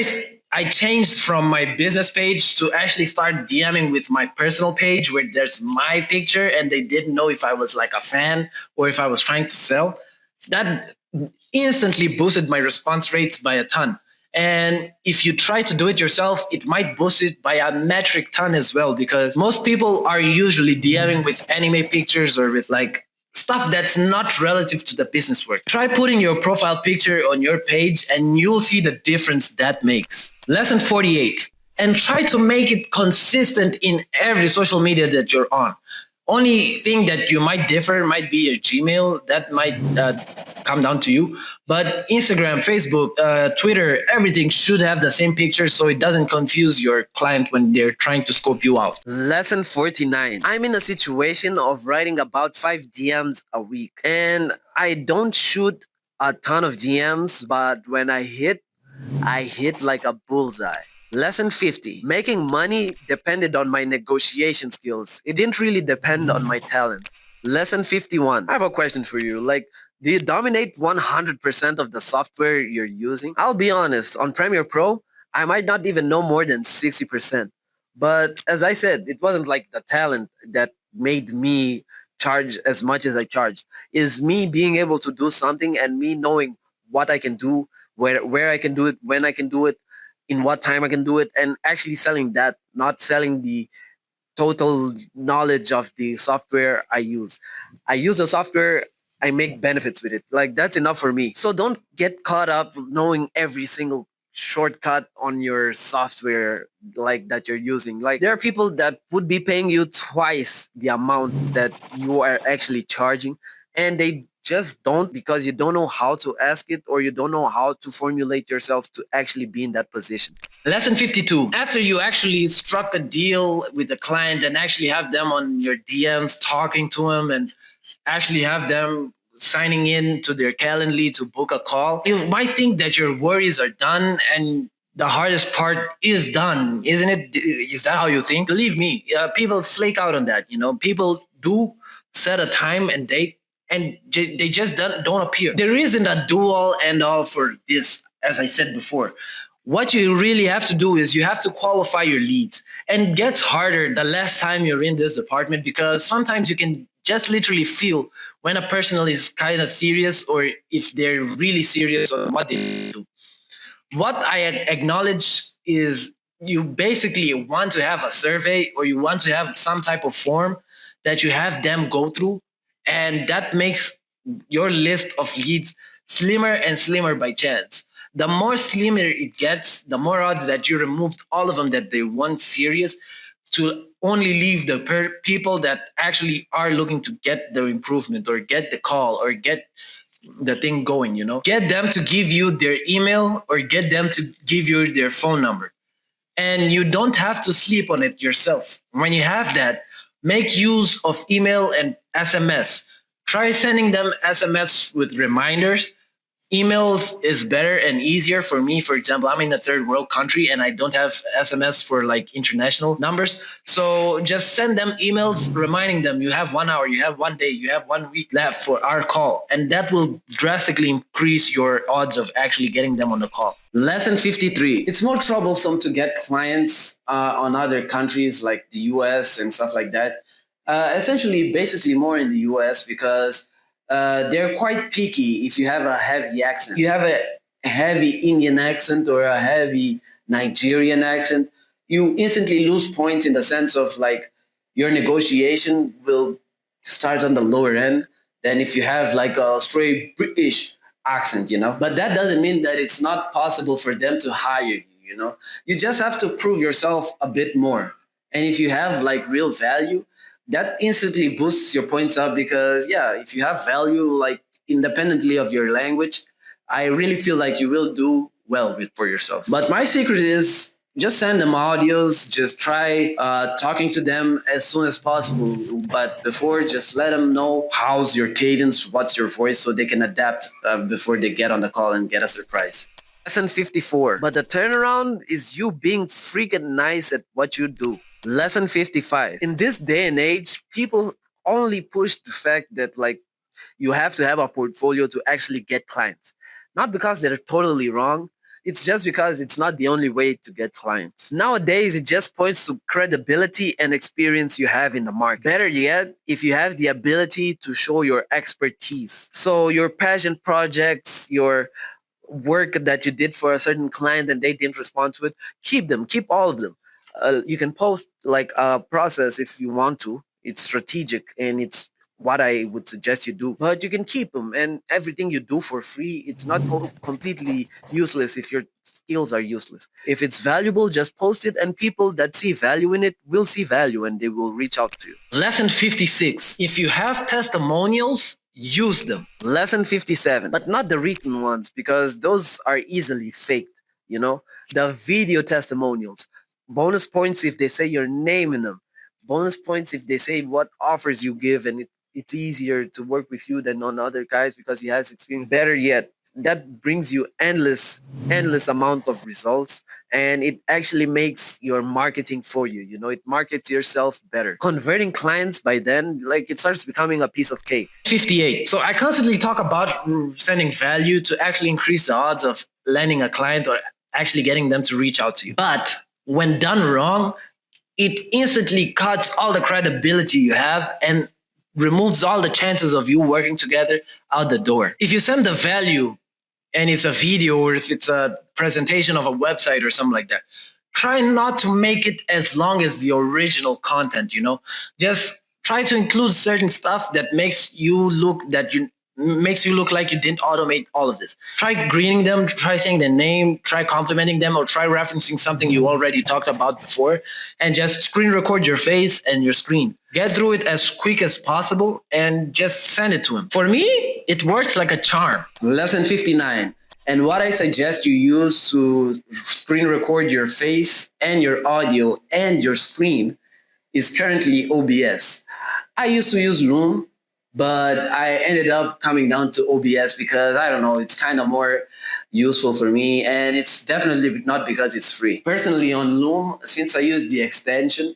I changed from my business page to actually start DMing with my personal page where there's my picture and they didn't know if I was like a fan or if I was trying to sell. That instantly boosted my response rates by a ton. And if you try to do it yourself, it might boost it by a metric ton as well, because most people are usually DMing with anime pictures or with like stuff that's not relative to the business work. Try putting your profile picture on your page and you'll see the difference that makes. Lesson 48. And try to make it consistent in every social media that you're on. Only thing that you might differ might be your Gmail. That might come down to you. But Instagram, Facebook, Twitter, everything should have the same picture so it doesn't confuse your client when they're trying to scope you out. Lesson 49. I'm in a situation of writing about 5 DMs a week. And I don't shoot a ton of DMs, but when I hit like a bullseye. Lesson 50. Making money depended on my negotiation skills. It didn't really depend on my talent. Lesson 51. I have a question for you. Like, do you dominate 100% of the software you're using? I'll be honest, on Premiere Pro, I might not even know more than 60%. But as I said, it wasn't like the talent that made me charge as much as I charge. Is me being able to do something and me knowing what I can do, where I can do it, when I can do it, in what time I can do it, and actually selling that, not selling the total knowledge of the software I use. I use the software, I make benefits with it. Like that's enough for me. So don't get caught up knowing every single shortcut on your software like that you're using. Like there are people that would be paying you twice the amount that you are actually charging, and they just don't because you don't know how to ask it or you don't know how to formulate yourself to actually be in that position. Lesson 52. After you actually struck a deal with the client and actually have them on your DMs talking to them and actually have them signing in to their Calendly to book a call, you might think that your worries are done and the hardest part is done, isn't it? Is that how you think? Believe me, people flake out on that. People do set a time and date, and they just don't appear. There isn't a do all and all for this, as I said before. What you really have to do is you have to qualify your leads, and it gets harder the less time you're in this department, because sometimes you can just literally feel when a person is kind of serious or if they're really serious on what they do. What I acknowledge is you basically want to have a survey or you want to have some type of form that you have them go through, and that makes your list of leads slimmer and slimmer by chance. The more slimmer it gets, the more odds that you removed all of them that they weren't serious, to only leave the people that actually are looking to get the improvement or get the call or get the thing going. Get them to give you their email or get them to give you their phone number. And you don't have to sleep on it yourself. When you have that, make use of email and SMS. Try sending them SMS with reminders. Emails is better and easier for me. For example, I'm in a third world country and I don't have SMS for like international numbers. So just send them emails reminding them you have 1 hour, you have 1 day, you have 1 week left for our call. And that will drastically increase your odds of actually getting them on the call. Lesson 53. It's more troublesome to get clients on other countries like the US and stuff like that. Basically more in the US because they're quite picky if you have a heavy accent. You have a heavy Indian accent or a heavy Nigerian accent, you instantly lose points in the sense of like your negotiation will start on the lower end than if you have like a straight British accent. But that doesn't mean that it's not possible for them to hire you. You just have to prove yourself a bit more. And if you have like real value, that instantly boosts your points up because yeah, if you have value like independently of your language, I really feel like you will do well for yourself. But my secret is just send them audios, just try talking to them as soon as possible. But before, just let them know how's your cadence, what's your voice, so they can adapt before they get on the call and get a surprise. Lesson 54. But the turnaround is you being freaking nice at what you do. Lesson 55. In this day and age, people only push the fact that like you have to have a portfolio to actually get clients. Not because they're totally wrong. It's just because it's not the only way to get clients. Nowadays, it just points to credibility and experience you have in the market. Better yet, if you have the ability to show your expertise. So your passion projects, your work that you did for a certain client and they didn't respond to it, keep them, keep all of them. You can post like a process if you want to. It's strategic and it's what I would suggest you do. But you can keep them, and everything you do for free, it's not completely useless if your skills are useless. If it's valuable, just post it, and people that see value in it will see value and they will reach out to you. Lesson 56. If you have testimonials, use them. Lesson 57, but not the written ones because those are easily faked. The video testimonials. Bonus points if they say your name in them. Bonus points if they say what offers you give and it's easier to work with you than on other guys because he has experience. Better yet, that brings you endless amount of results, and it actually makes your marketing for you. It markets yourself better. Converting clients by then, like it starts becoming a piece of cake. 58. So I constantly talk about sending value to actually increase the odds of landing a client or actually getting them to reach out to you. But when done wrong, it instantly cuts all the credibility you have and removes all the chances of you working together out the door. If you send the value and it's a video or if it's a presentation of a website or something like that, try not to make it as long as the original content. Just try to include certain stuff that makes you look like you didn't automate all of this. Try greeting them, try saying their name, try complimenting them, or try referencing something you already talked about before, and just screen record your face and your screen. Get through it as quick as possible and just send it to them. For me, it works like a charm. Lesson 59. And what I suggest you use to screen record your face and your audio and your screen is currently OBS. I used to use Loom, But I ended up coming down to OBS because I don't know, it's kind of more useful for me, and it's definitely not because it's free. Personally, on Loom, since I use the extension,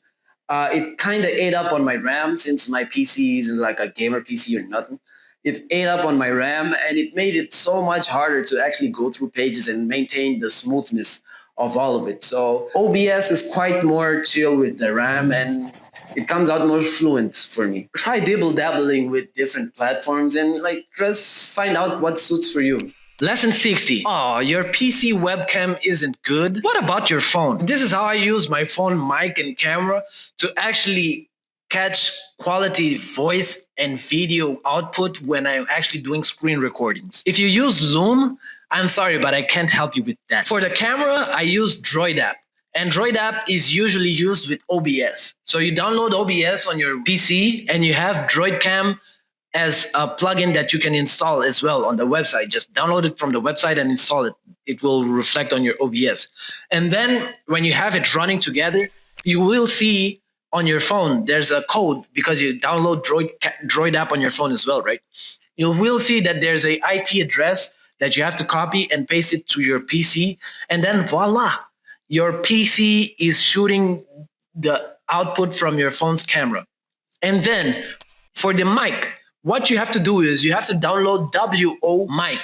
it kind of ate up on my RAM since my PC isn't like a gamer PC or nothing. It ate up on my RAM and it made it so much harder to actually go through pages and maintain the smoothness of all of it. So OBS is quite more chill with the RAM and it comes out more fluent for me. Try dibble dabbling with different platforms and like just find out what suits for you. Lesson 60. Oh, your PC webcam isn't good. What about your phone? This is how I use my phone mic and camera to actually catch quality voice and video output when I'm actually doing screen recordings. If you use Loom, I'm sorry, but I can't help you with that. For the camera, I use Droid app. And Droid app is usually used with OBS. So you download OBS on your PC and you have Droid Cam as a plugin that you can install as well on the website. Just download it from the website and install it. It will reflect on your OBS. And then when you have it running together, you will see on your phone, there's a code because you download Droid app on your phone as well, right? You will see that there's a IP address that you have to copy and paste it to your PC. And then voila, your PC is shooting the output from your phone's camera. And then for the mic, what you have to do is you have to download WO mic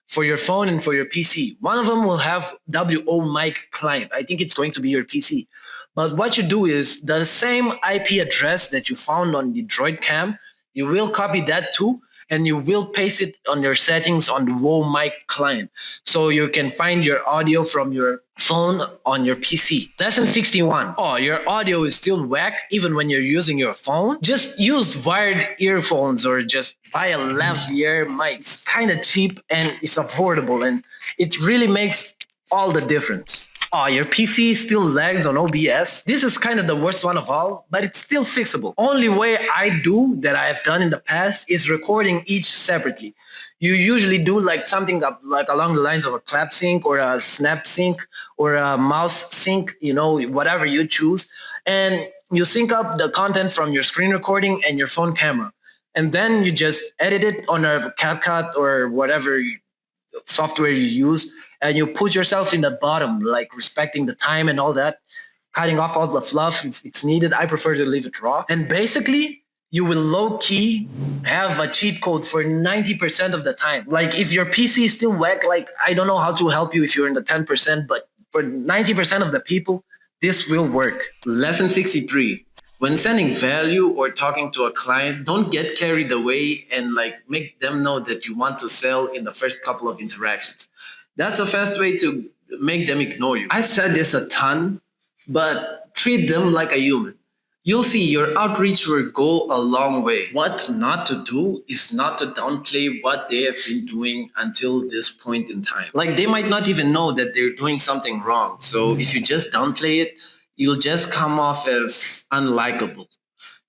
for your phone and for your PC. One of them will have WO mic client. I think it's going to be your PC. But what you do is the same IP address that you found on the Droid Cam, you will copy that too, and you will paste it on your settings on the WO mic client. So you can find your audio from your phone on your PC. Lesson 61. Oh, your audio is still whack even when you're using your phone? Just use wired earphones or just buy a lavalier mic. It's kind of cheap and it's affordable and it really makes all the difference. Oh, your PC still lags on OBS. This is kind of the worst one of all, but it's still fixable. Only way I do that I have done in the past is recording each separately. You usually do like something like along the lines of a clap sync or a snap sync or a mouse sync, you know, whatever you choose. And you sync up the content from your screen recording and your phone camera. And then you just edit it on a CapCut or whatever software you use, and you put yourself in the bottom, like respecting the time and all that, cutting off all the fluff if it's needed. I prefer to leave it raw. And basically, you will low key have a cheat code for 90% of the time. Like if your PC is still whack, like I don't know how to help you if you're in the 10%, but for 90% of the people, this will work. Lesson 63. When sending value or talking to a client, don't get carried away and like make them know that you want to sell in the first couple of interactions. That's a fast way to make them ignore you. I've said this a ton, but treat them like a human. You'll see your outreach will go a long way. What not to do is not to downplay what they have been doing until this point in time. Like they might not even know that they're doing something wrong. So if you just downplay it, you'll just come off as unlikable.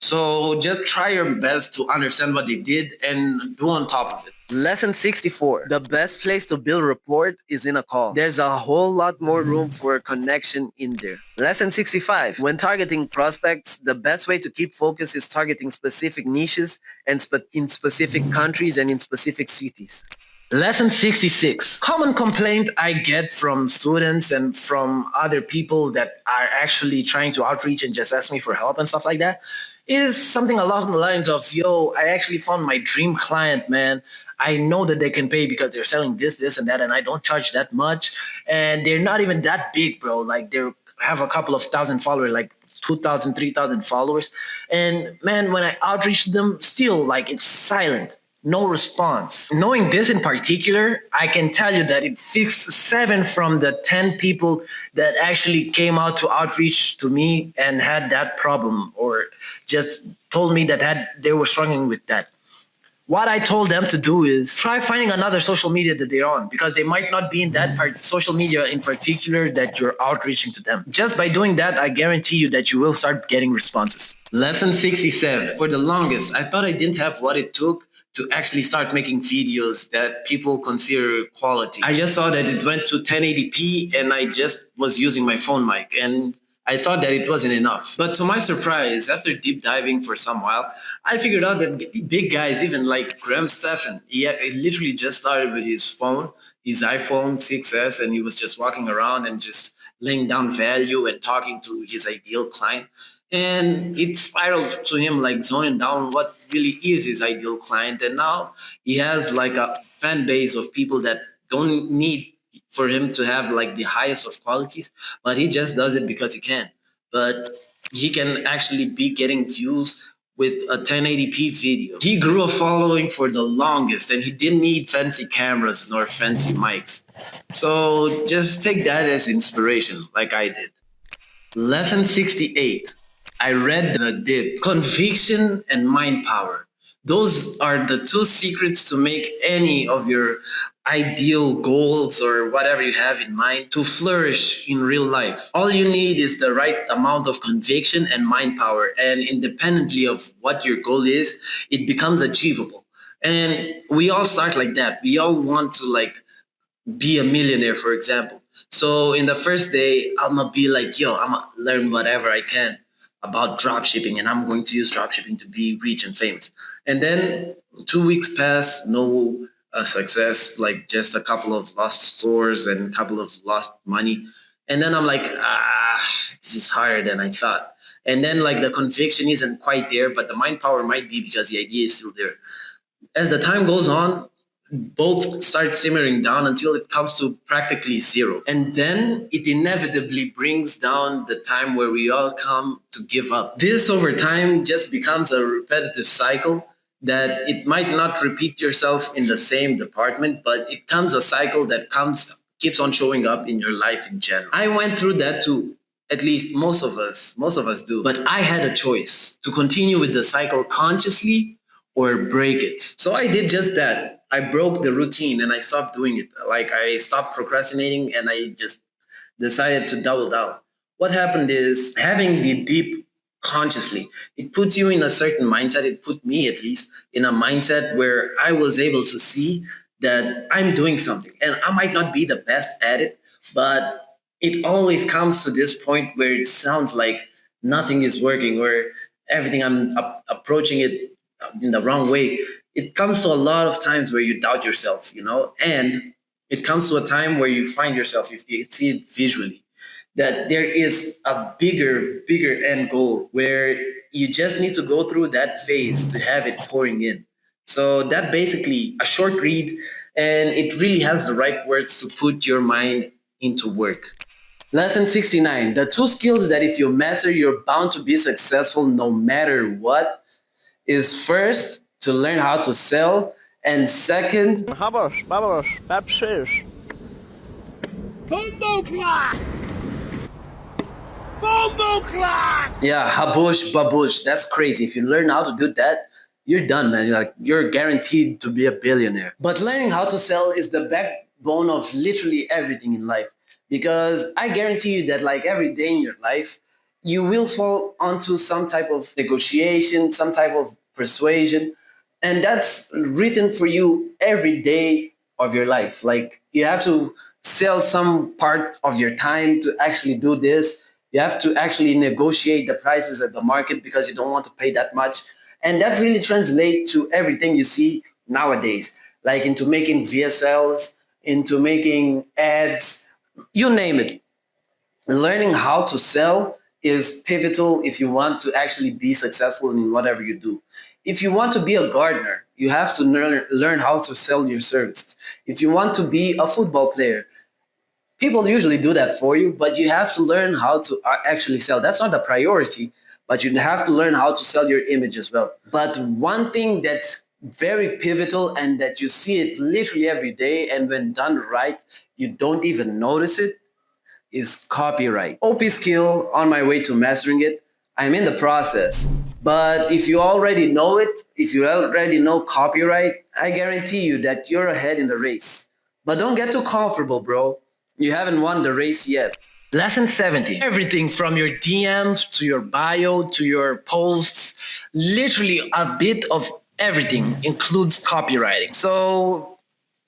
So just try your best to understand what they did and do on top of it. Lesson 64. The best place to build rapport is in a call. There's a whole lot more room for connection in there. Lesson 65. When targeting prospects, the best way to keep focus is targeting specific niches and in specific countries and in specific cities. Lesson 66. Common complaint I get from students and from other people that are actually trying to outreach and just ask me for help and stuff like that is something along the lines of, yo, I actually found my dream client, man. I know that they can pay because they're selling this, this, and that, and I don't charge that much. And they're not even that big, bro. Like they have a couple of thousand followers, like 2,000, 3,000 followers. And man, when I outreach them, still like it's silent. No response. Knowing this in particular, I can tell you that it fixed 7 from the 10 people that actually came out to outreach to me and had that problem or just told me that they were struggling with that. What I told them to do is try finding another social media that they're on because they might not be in that social media in particular that you're outreaching to them. Just by doing that, I guarantee you that you will start getting responses. Lesson 67. For the longest, I thought I didn't have what it took to actually start making videos that people consider quality. I just saw that it went to 1080p and I just was using my phone mic and I thought that it wasn't enough. But to my surprise, after deep diving for some while, I figured out that big guys, even like Graham Stephan, he literally just started with his phone, his iPhone 6S, and he was just walking around and just laying down value and talking to his ideal client. And it spiraled to him like zoning down what really is his ideal client. And now he has like a fan base of people that don't need for him to have like the highest of qualities, but he just does it because he can. But he can actually be getting views with a 1080p video. He grew a following for the longest, and he didn't need fancy cameras nor fancy mics. So just take that as inspiration, like I did. Lesson 68. I read the dip. Conviction and mind power. Those are the two secrets to make any of your ideal goals or whatever you have in mind to flourish in real life. All you need is the right amount of conviction and mind power, and independently of what your goal is, it becomes achievable. And we all start like that. We all want to like be a millionaire, for example. So in the first day, I'm gonna be like, yo, I'm gonna learn whatever I can about drop shipping, and I'm going to use drop shipping to be rich and famous. And then 2 weeks pass, no success, like just a couple of lost stores and a couple of lost money. And then I'm like, this is harder than I thought. And then like the conviction isn't quite there, but the mind power might be because the idea is still there. As the time goes on, both start simmering down until it comes to practically zero. And then it inevitably brings down the time where we all come to give up. This over time just becomes a repetitive cycle that it might not repeat yourself in the same department, but it comes a cycle that keeps on showing up in your life in general. I went through that too. At least most of us do. But I had a choice to continue with the cycle consciously or break it. So I did just that. I broke the routine and I stopped doing it. Like I stopped procrastinating and I just decided to double down. What happened is having the deep consciously, it puts you in a certain mindset. It put me at least in a mindset where I was able to see that I'm doing something and I might not be the best at it, but it always comes to this point where it sounds like nothing is working, where everything I'm approaching it in the wrong way. It comes to a lot of times where you doubt yourself, and it comes to a time where you find yourself, if you see it visually, that there is a bigger end goal where you just need to go through that phase to have it pouring in. So that basically a short read, and it really has the right words to put your mind into work. Lesson 69. The two skills that if you master, you're bound to be successful no matter what is first to learn how to sell, and second, yeah, habush babush. That's crazy. If you learn how to do that, you're done, man. You're guaranteed to be a billionaire. But learning how to sell is the backbone of literally everything in life. Because I guarantee you that like every day in your life, you will fall onto some type of negotiation, some type of persuasion, and that's written for you every day of your life. Like you have to sell some part of your time to actually do this. You have to actually negotiate the prices at the market because you don't want to pay that much. And that really translates to everything you see nowadays, like into making VSLs, into making ads, you name it. Learning how to sell is pivotal if you want to actually be successful in whatever you do. If you want to be a gardener, you have to learn how to sell your services. If you want to be a football player, people usually do that for you, but you have to learn how to actually sell. That's not the priority, but you have to learn how to sell your image as well. But one thing that's very pivotal and that you see it literally every day, and when done right, you don't even notice it, is copyright. OP skill on my way to mastering it. I'm in the process. But if you already know it, if you already know copyright, I guarantee you that you're ahead in the race. But don't get too comfortable, bro. You haven't won the race yet. Lesson 70. Everything from your DMs to your bio to your posts, literally a bit of everything includes copywriting. So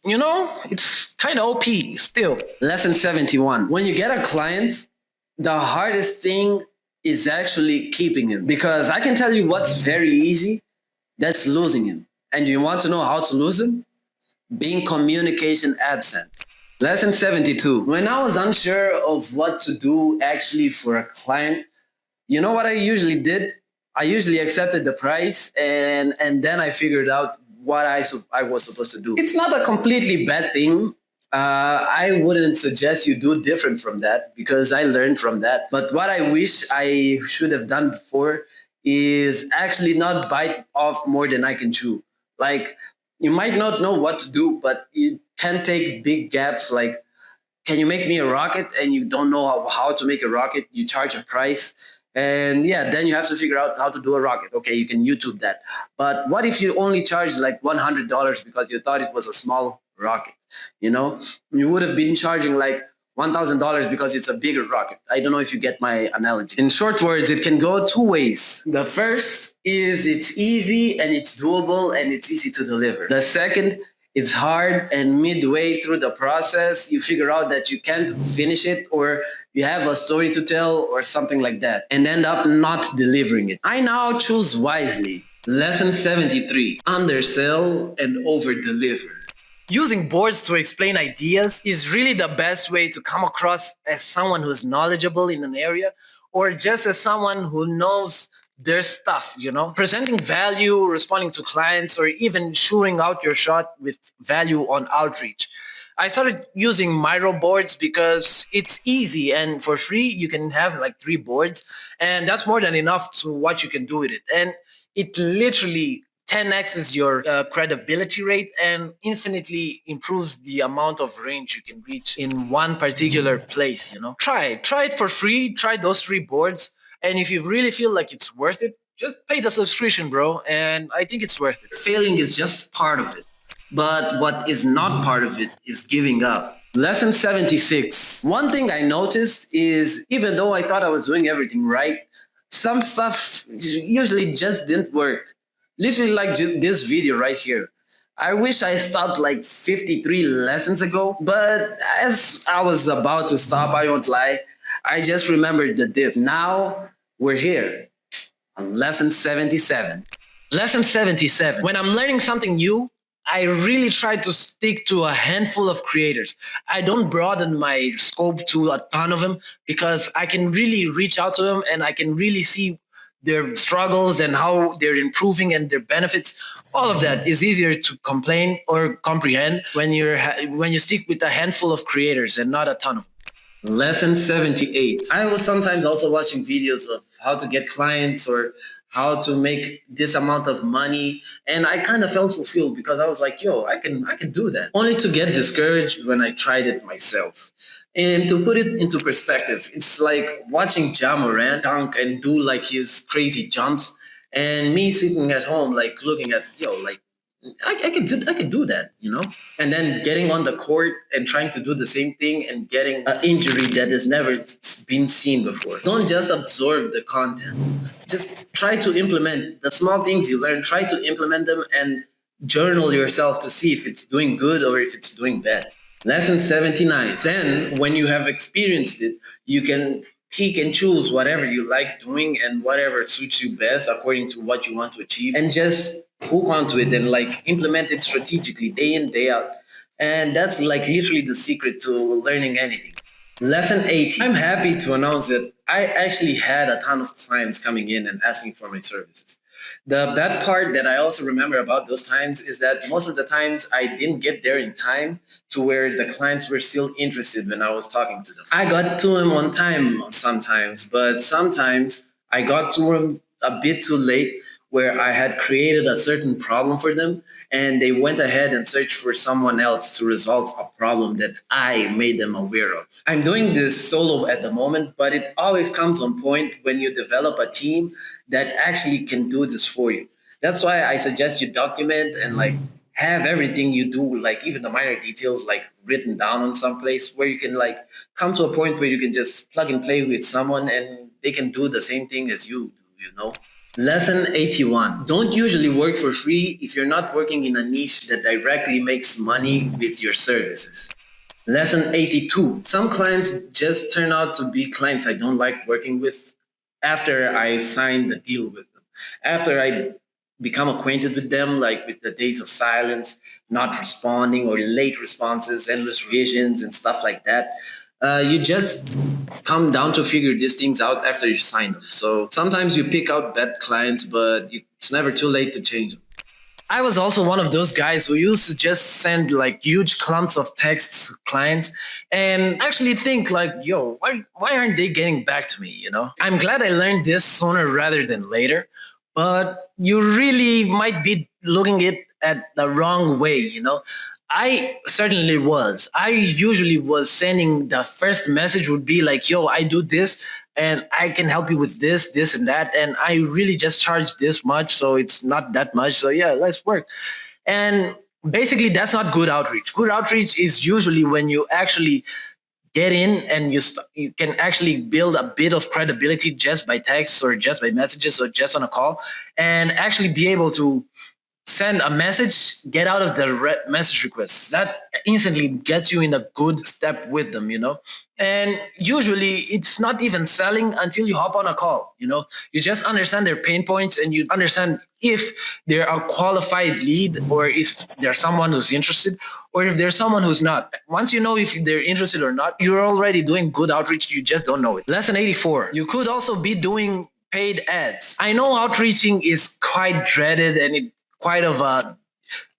it's kind of OP still. Lesson 71. When you get a client, The hardest thing is actually keeping him, because I can tell you what's very easy. That's losing him. And you want to know how to lose him? Being communication absent. Lesson 72. When I was unsure of what to do actually for a client, you know what I usually did? I usually accepted the price, and then I figured out what I was supposed to do. It's not a completely bad thing. I wouldn't suggest you do different from that, because I learned from that. But what I wish I should have done before is actually not bite off more than I can chew. Like, you might not know what to do, but you can take big gaps. Like, can you make me a rocket? And you don't know how to make a rocket. You charge a price. And yeah, then you have to figure out how to do a rocket. Okay, you can YouTube that. But what if you only charge like $100 because you thought it was a small rocket? You know, you would have been charging like $1,000 because it's a bigger rocket. I don't know if you get my analogy. In short words, it can go two ways. The first is it's easy and it's doable and it's easy to deliver. The second, it's hard, and midway through the process, you figure out that you can't finish it, or you have a story to tell or something like that, and end up not delivering it. I now choose wisely. Lesson 73. Undersell and over-deliver. Using boards to explain ideas is really the best way to come across as someone who's knowledgeable in an area, or just as someone who knows their stuff, you know? Presenting value, responding to clients, or even shooting out your shot with value on outreach. I started using Miro boards because it's easy, and for free you can have like 3 boards, and that's more than enough to what you can do with it. And it literally 10x's your credibility rate and infinitely improves the amount of range you can reach in one particular place. You know, try it for free. Try those 3 boards, and if you really feel like it's worth it, just pay the subscription, bro. And I think it's worth it. Failing is just part of it. But what is not part of it is giving up. Lesson 76. One thing I noticed is, even though I thought I was doing everything right, some stuff usually just didn't work. Literally like this video right here. I wish I stopped like 53 lessons ago, but as I was about to stop, I won't lie, I just remembered the dip. Now we're here on lesson 77. Lesson 77. When I'm learning something new, I really try to stick to a handful of creators. I don't broaden my scope to a ton of them, because I can really reach out to them and I can really see their struggles and how they're improving and their benefits. All of that is easier to complain or comprehend when when you stick with a handful of creators and not a ton of them. Lesson 78. I was sometimes also watching videos of how to get clients or how to make this amount of money, and I kind of felt fulfilled because I was like, yo, I can do that. Only to get discouraged when I tried it myself. And to put it into perspective, it's like watching Ja Morant dunk and do like his crazy jumps, and me sitting at home like looking at, yo, like I can do that, you know? And then getting on the court and trying to do the same thing and getting an injury that has never been seen before. Don't just absorb the content. Just try to implement the small things you learn. Try to implement them and journal yourself to see if it's doing good or if it's doing bad. Lesson 79. Then, when you have experienced it, you can pick and choose whatever you like doing and whatever suits you best according to what you want to achieve, and just hook onto it and like implement it strategically day in, day out. And that's like literally the secret to learning anything. Lesson 80. I'm happy to announce that I actually had a ton of clients coming in and asking for my services. The bad part that I also remember about those times is that most of the times I didn't get there in time to where the clients were still interested when I was talking to them. I got to them on time sometimes, but sometimes I got to them a bit too late, where I had created a certain problem for them and they went ahead and searched for someone else to resolve a problem that I made them aware of. I'm doing this solo at the moment, but it always comes on point when you develop a team that actually can do this for you. That's why I suggest you document and like have everything you do, like even the minor details, like written down on some place where you can like come to a point where you can just plug and play with someone and they can do the same thing as you do, you know? Lesson 81. Don't usually work for free if you're not working in a niche that directly makes money with your services. Lesson 82. Some clients just turn out to be clients I don't like working with after I sign the deal with them. After I become acquainted with them, like with the days of silence, not responding or late responses, endless revisions, and stuff like that. You just come down to figure these things out after you sign them. So sometimes you pick out bad clients, but it's never too late to change them. I was also one of those guys who used to just send like huge clumps of texts to clients and actually think like, yo, why aren't they getting back to me? You know, I'm glad I learned this sooner rather than later, but you really might be looking it at the wrong way, you know. I certainly was. I usually was sending the first message would be like, yo, I do this and I can help you with this, this, and that. And I really just charge this much. So it's not that much. So yeah, let's work. And basically, that's not good outreach. Good outreach is usually when you actually get in and you can actually build a bit of credibility just by text or just by messages or just on a call and actually be able to send a message, get out of the message requests. That instantly gets you in a good step with them, you know. And usually it's not even selling until you hop on a call, you know. You just understand their pain points and you understand if they're a qualified lead or if there's someone who's interested or if there's someone who's not. Once you know if they're interested or not, you're already doing good outreach. You just don't know it. Lesson 84. You could also be doing paid ads. I know outreaching is quite dreaded and it quite of a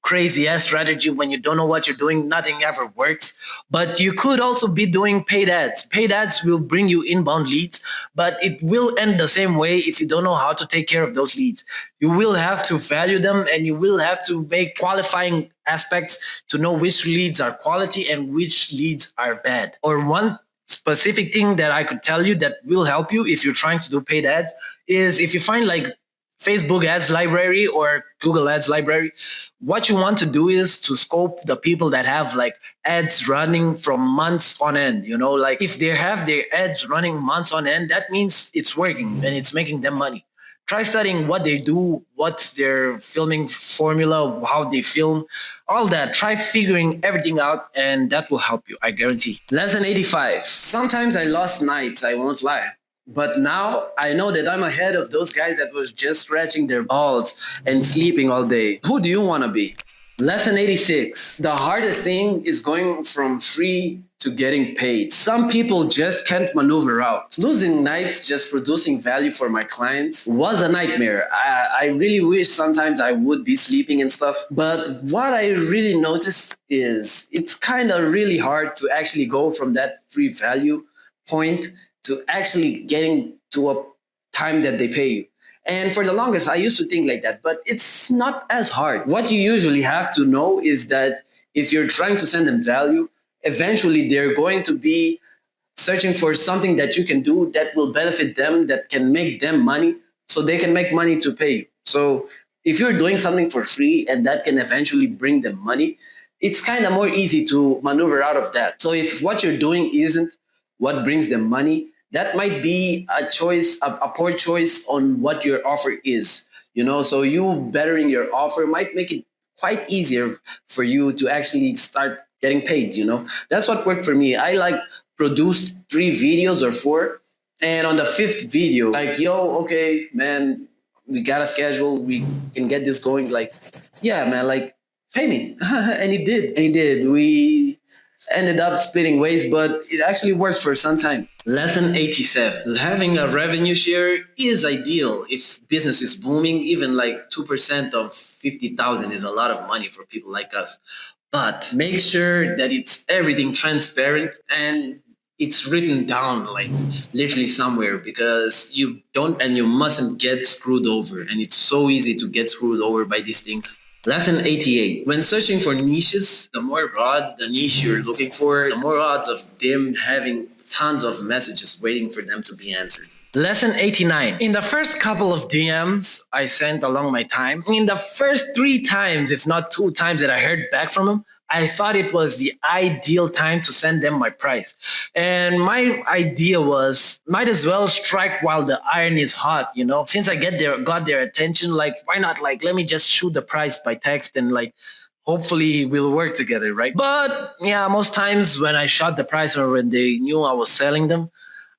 crazy ass strategy when you don't know what you're doing. Nothing ever works. But you could also be doing paid ads. Paid ads will bring you inbound leads, but it will end the same way if you don't know how to take care of those leads. You will have to value them and you will have to make qualifying aspects to know which leads are quality and which leads are bad. Or one specific thing that I could tell you that will help you if you're trying to do paid ads is if you find like Facebook ads library or Google ads library, what you want to do is to scope the people that have like ads running from months on end. You know, like if they have their ads running months on end, that means it's working and it's making them money. Try studying what they do, what's their filming formula, how they film, all that. Try figuring everything out, and that will help you, I guarantee. Lesson 85. Sometimes I lost nights, I won't lie. But now I know that I'm ahead of those guys that was just scratching their balls and sleeping all day. Who do you want to be? Lesson 86. The hardest thing is going from free to getting paid. Some people just can't maneuver out. Losing nights just producing value for my clients was a nightmare. I really wish sometimes I would be sleeping and stuff. But what I really noticed is it's kind of really hard to actually go from that free value point to actually getting to a time that they pay you. And for the longest, I used to think like that, but it's not as hard. What you usually have to know is that if you're trying to send them value, eventually they're going to be searching for something that you can do that will benefit them, that can make them money, so they can make money to pay you. So if you're doing something for free and that can eventually bring them money, it's kind of more easy to maneuver out of that. So if what you're doing isn't what brings them money, that might be a choice, a poor choice on what your offer is. You know, so you bettering your offer might make it quite easier for you to actually start getting paid. You know, that's what worked for me. I like produced 3 videos or 4, and on the 5th video, like, yo, okay, man, we got a schedule, we can get this going. Like, yeah, man, like, pay me, and he did, and he did. We ended up splitting ways, but it actually worked for some time. Lesson 87. Having a revenue share is ideal if business is booming. Even like 2% of 50,000 is a lot of money for people like us. But make sure that it's everything transparent and it's written down like literally somewhere, because you don't and you mustn't get screwed over. And it's so easy to get screwed over by these things. Lesson 88. When searching for niches, the more broad the niche you're looking for, the more odds of them having tons of messages waiting for them to be answered. Lesson 89. In the first couple of DMs I sent along my time, in the first 3 times, if not 2 times that I heard back from them, I thought it was the ideal time to send them my price. And my idea was, might as well strike while the iron is hot, you know? Since I got their attention, like, why not, like, let me just shoot the price by text and, like, hopefully we'll work together, right? But yeah, most times when I shot the price or when they knew I was selling them,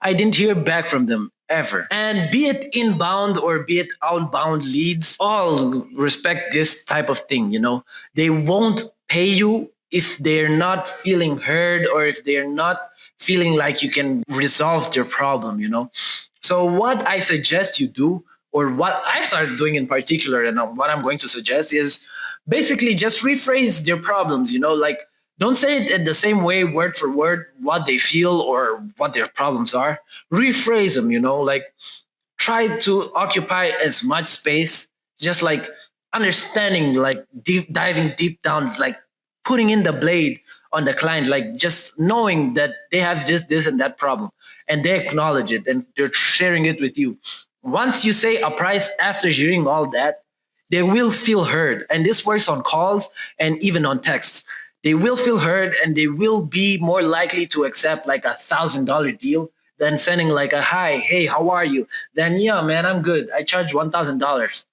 I didn't hear back from them ever. And be it inbound or be it outbound leads, all respect this type of thing, you know. They won't pay you if they're not feeling heard or if they're not feeling like you can resolve their problem, you know. So what I suggest you do, or what I started doing in particular, and what I'm going to suggest is basically just rephrase their problems, you know, like don't say it in the same way, word for word, what they feel or what their problems are. Rephrase them, you know, like try to occupy as much space, just like understanding, like diving deep down, like putting in the blade on the client, like just knowing that they have this, and that problem, and they acknowledge it and they're sharing it with you. Once you say a price after hearing all that, they will feel heard. And this works on calls and even on texts. They will feel heard and they will be more likely to accept like $1,000 deal than sending like a hi, hey, how are you? Then yeah, man, I'm good. I charge $1,000.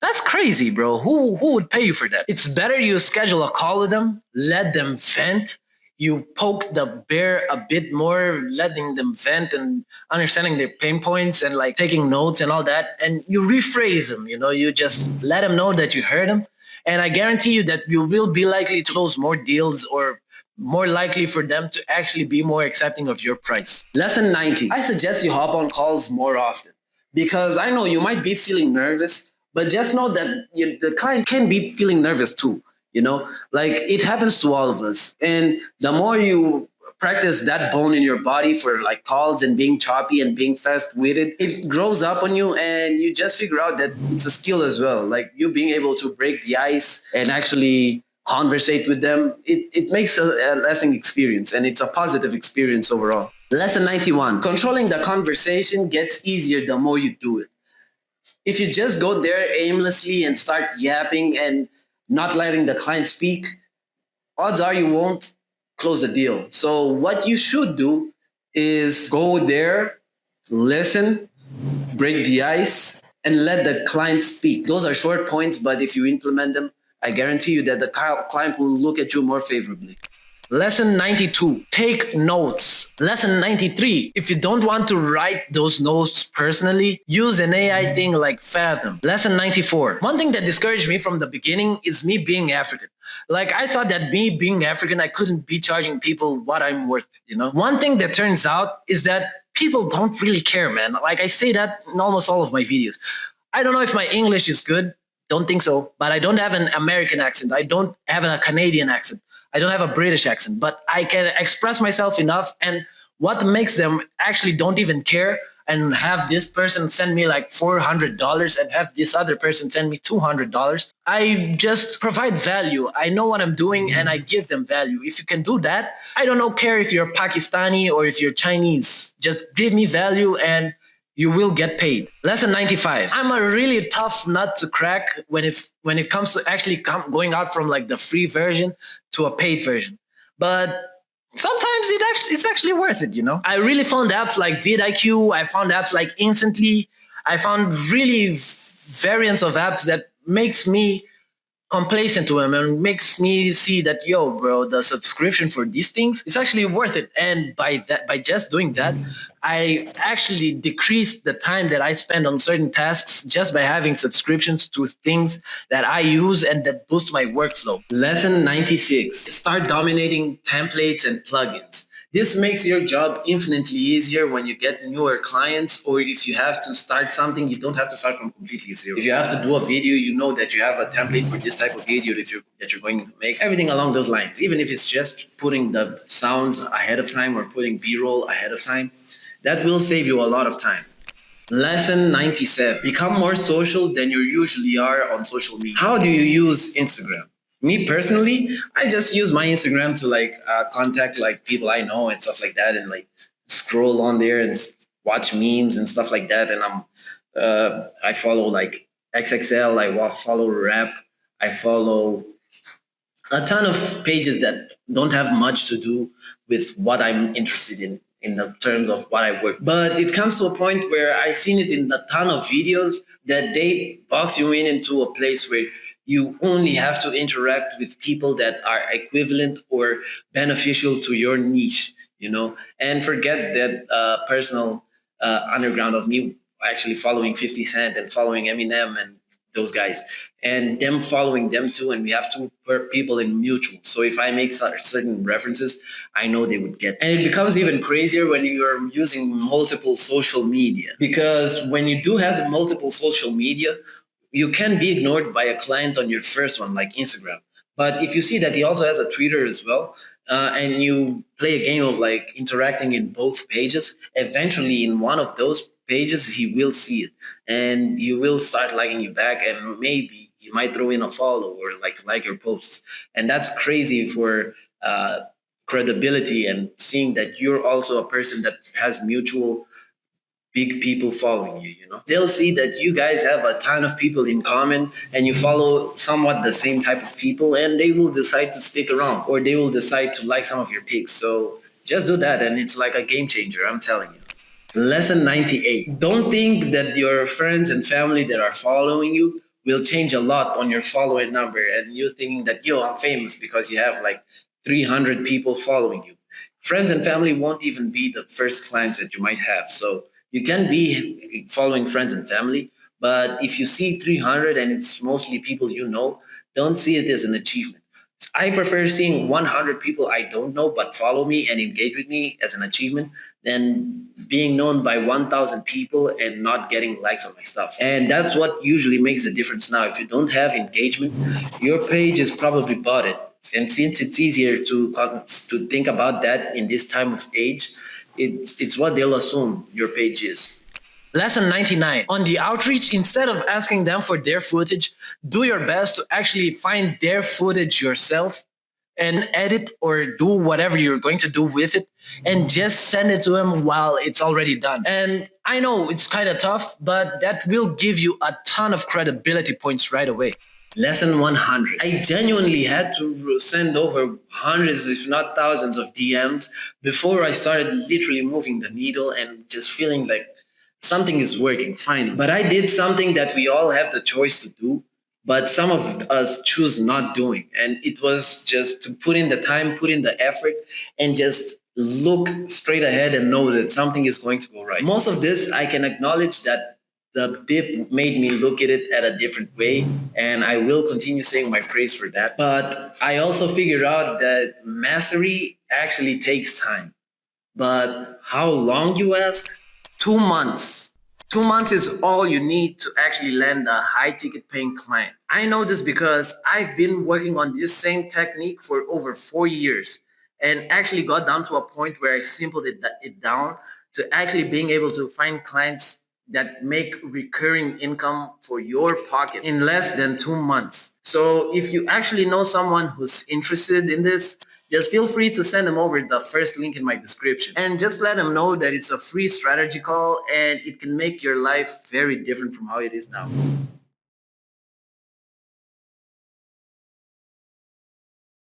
That's crazy, bro. Who would pay you for that? It's better you schedule a call with them, let them vent. You poke the bear a bit more, letting them vent and understanding their pain points and like taking notes and all that. And you rephrase them, you know, you just let them know that you heard them. And I guarantee you that you will be likely to close more deals or more likely for them to actually be more accepting of your price. Lesson 90. I suggest you hop on calls more often because I know you might be feeling nervous, but just know that the client can be feeling nervous too. You know, like it happens to all of us. And the more you practice that bone in your body for like calls and being choppy and being fast witted, it grows up on you and you just figure out that it's a skill as well. Like you being able to break the ice and actually conversate with them, it makes a lasting experience and it's a positive experience overall. Lesson 91. Controlling the conversation gets easier the more you do it. If you just go there aimlessly and start yapping and not letting the client speak, odds are you won't close the deal. So what you should do is go there, listen, break the ice, and let the client speak. Those are short points, but if you implement them, I guarantee you that the client will look at you more favorably. Lesson 92, take notes. Lesson 93, if you don't want to write those notes personally, use an AI thing like Fathom. Lesson 94, one thing that discouraged me from the beginning is me being African. Like I thought that me being African, I couldn't be charging people what I'm worth, you know? One thing that turns out is that people don't really care, man. Like I say that in almost all of my videos. I don't know if my English is good. Don't think so. But I don't have an American accent. I don't have a Canadian accent. I don't have a British accent, but I can express myself enough. And what makes them actually don't even care and have this person send me like $400 and have this other person send me $200. I just provide value. I know what I'm doing and I give them value. If you can do that, I don't care if you're Pakistani or if you're Chinese. Just give me value and you will get paid. Lesson 95. I'm a really tough nut to crack when it comes to actually going out from like the free version to a paid version. But sometimes it's actually worth it, you know? I really found apps like vidIQ, I found apps like Instantly, I found really variants of apps that makes me complacent to him and makes me see that, yo, bro, the subscription for these things is actually worth it. And by just doing that, I actually decreased the time that I spend on certain tasks just by having subscriptions to things that I use and that boost my workflow. Lesson 96. Start dominating templates and plugins. This makes your job infinitely easier when you get newer clients, or if you have to start something, you don't have to start from completely zero. If you have to do a video, you know that you have a template for this type of video that you're going to make. Everything along those lines, even if it's just putting the sounds ahead of time or putting B-roll ahead of time, that will save you a lot of time. Lesson 97. Become more social than you usually are on social media. How do you use Instagram? Me personally, I just use my Instagram to like contact like people I know and stuff like that, and like scroll on there and watch memes and stuff like that. And I follow like XXL, I follow Rap, I follow a ton of pages that don't have much to do with what I'm interested in the terms of what I work. But it comes to a point where I seen it in a ton of videos that they box you into a place where You only have to interact with people that are equivalent or beneficial to your niche, and forget that personal underground of me actually following 50 Cent and following Eminem and those guys, and them following them too. And we have two people in mutual. So if I make certain references, I know they would get. And it becomes even crazier when you're using multiple social media, because when you do have multiple social media, you can be ignored by a client on your first one, like Instagram. But if you see that he also has a Twitter as well, and you play a game of like interacting in both pages, eventually in one of those pages he will see it, and you will start liking you back, and maybe you might throw in a follow or like your posts, and that's crazy for credibility and seeing that you're also a person that has mutual big people following you. They'll see that you guys have a ton of people in common and you follow somewhat the same type of people, and they will decide to stick around, or they will decide to like some of your pics. So just do that and it's like a game changer, I'm telling you. Lesson 98. Don't think that your friends and family that are following you will change a lot on your following number, and you thinking that, yo, I'm famous because you have like 300 people following you. Friends and family won't even be the first clients that you might have. So you can be following friends and family, but if you see 300 and it's mostly people don't see it as an achievement. I prefer seeing 100 people I don't know but follow me and engage with me as an achievement than being known by 1,000 people and not getting likes on my stuff. And that's what usually makes the difference now. If you don't have engagement, your page is probably botted. And since it's easier to think about that in this time of age, it's what they'll assume your page is. Lesson 99. On the outreach, instead of asking them for their footage, do your best to actually find their footage yourself and edit or do whatever you're going to do with it, and just send it to them while it's already done. And I know it's kind of tough, but that will give you a ton of credibility points right away. Lesson 100. I genuinely had to send over hundreds, if not thousands, of DMs before I started literally moving the needle and just feeling like something is working finally. But I did something that we all have the choice to do, but some of us choose not doing. And it was just to put in the time, put in the effort, and just look straight ahead and know that something is going to go right. Most of this, I can acknowledge that the dip made me look at it at a different way, and I will continue saying my praise for that. But I also figured out that mastery actually takes time. But how long, you ask? 2 months. 2 months is all you need to actually land a high ticket paying client. I know this because I've been working on this same technique for over 4 years and actually got down to a point where I simplified it down to actually being able to find clients that make recurring income for your pocket in less than 2 months. So if you actually know someone who's interested in this, just feel free to send them over the first link in my description, and just let them know that it's a free strategy call and it can make your life very different from how it is now.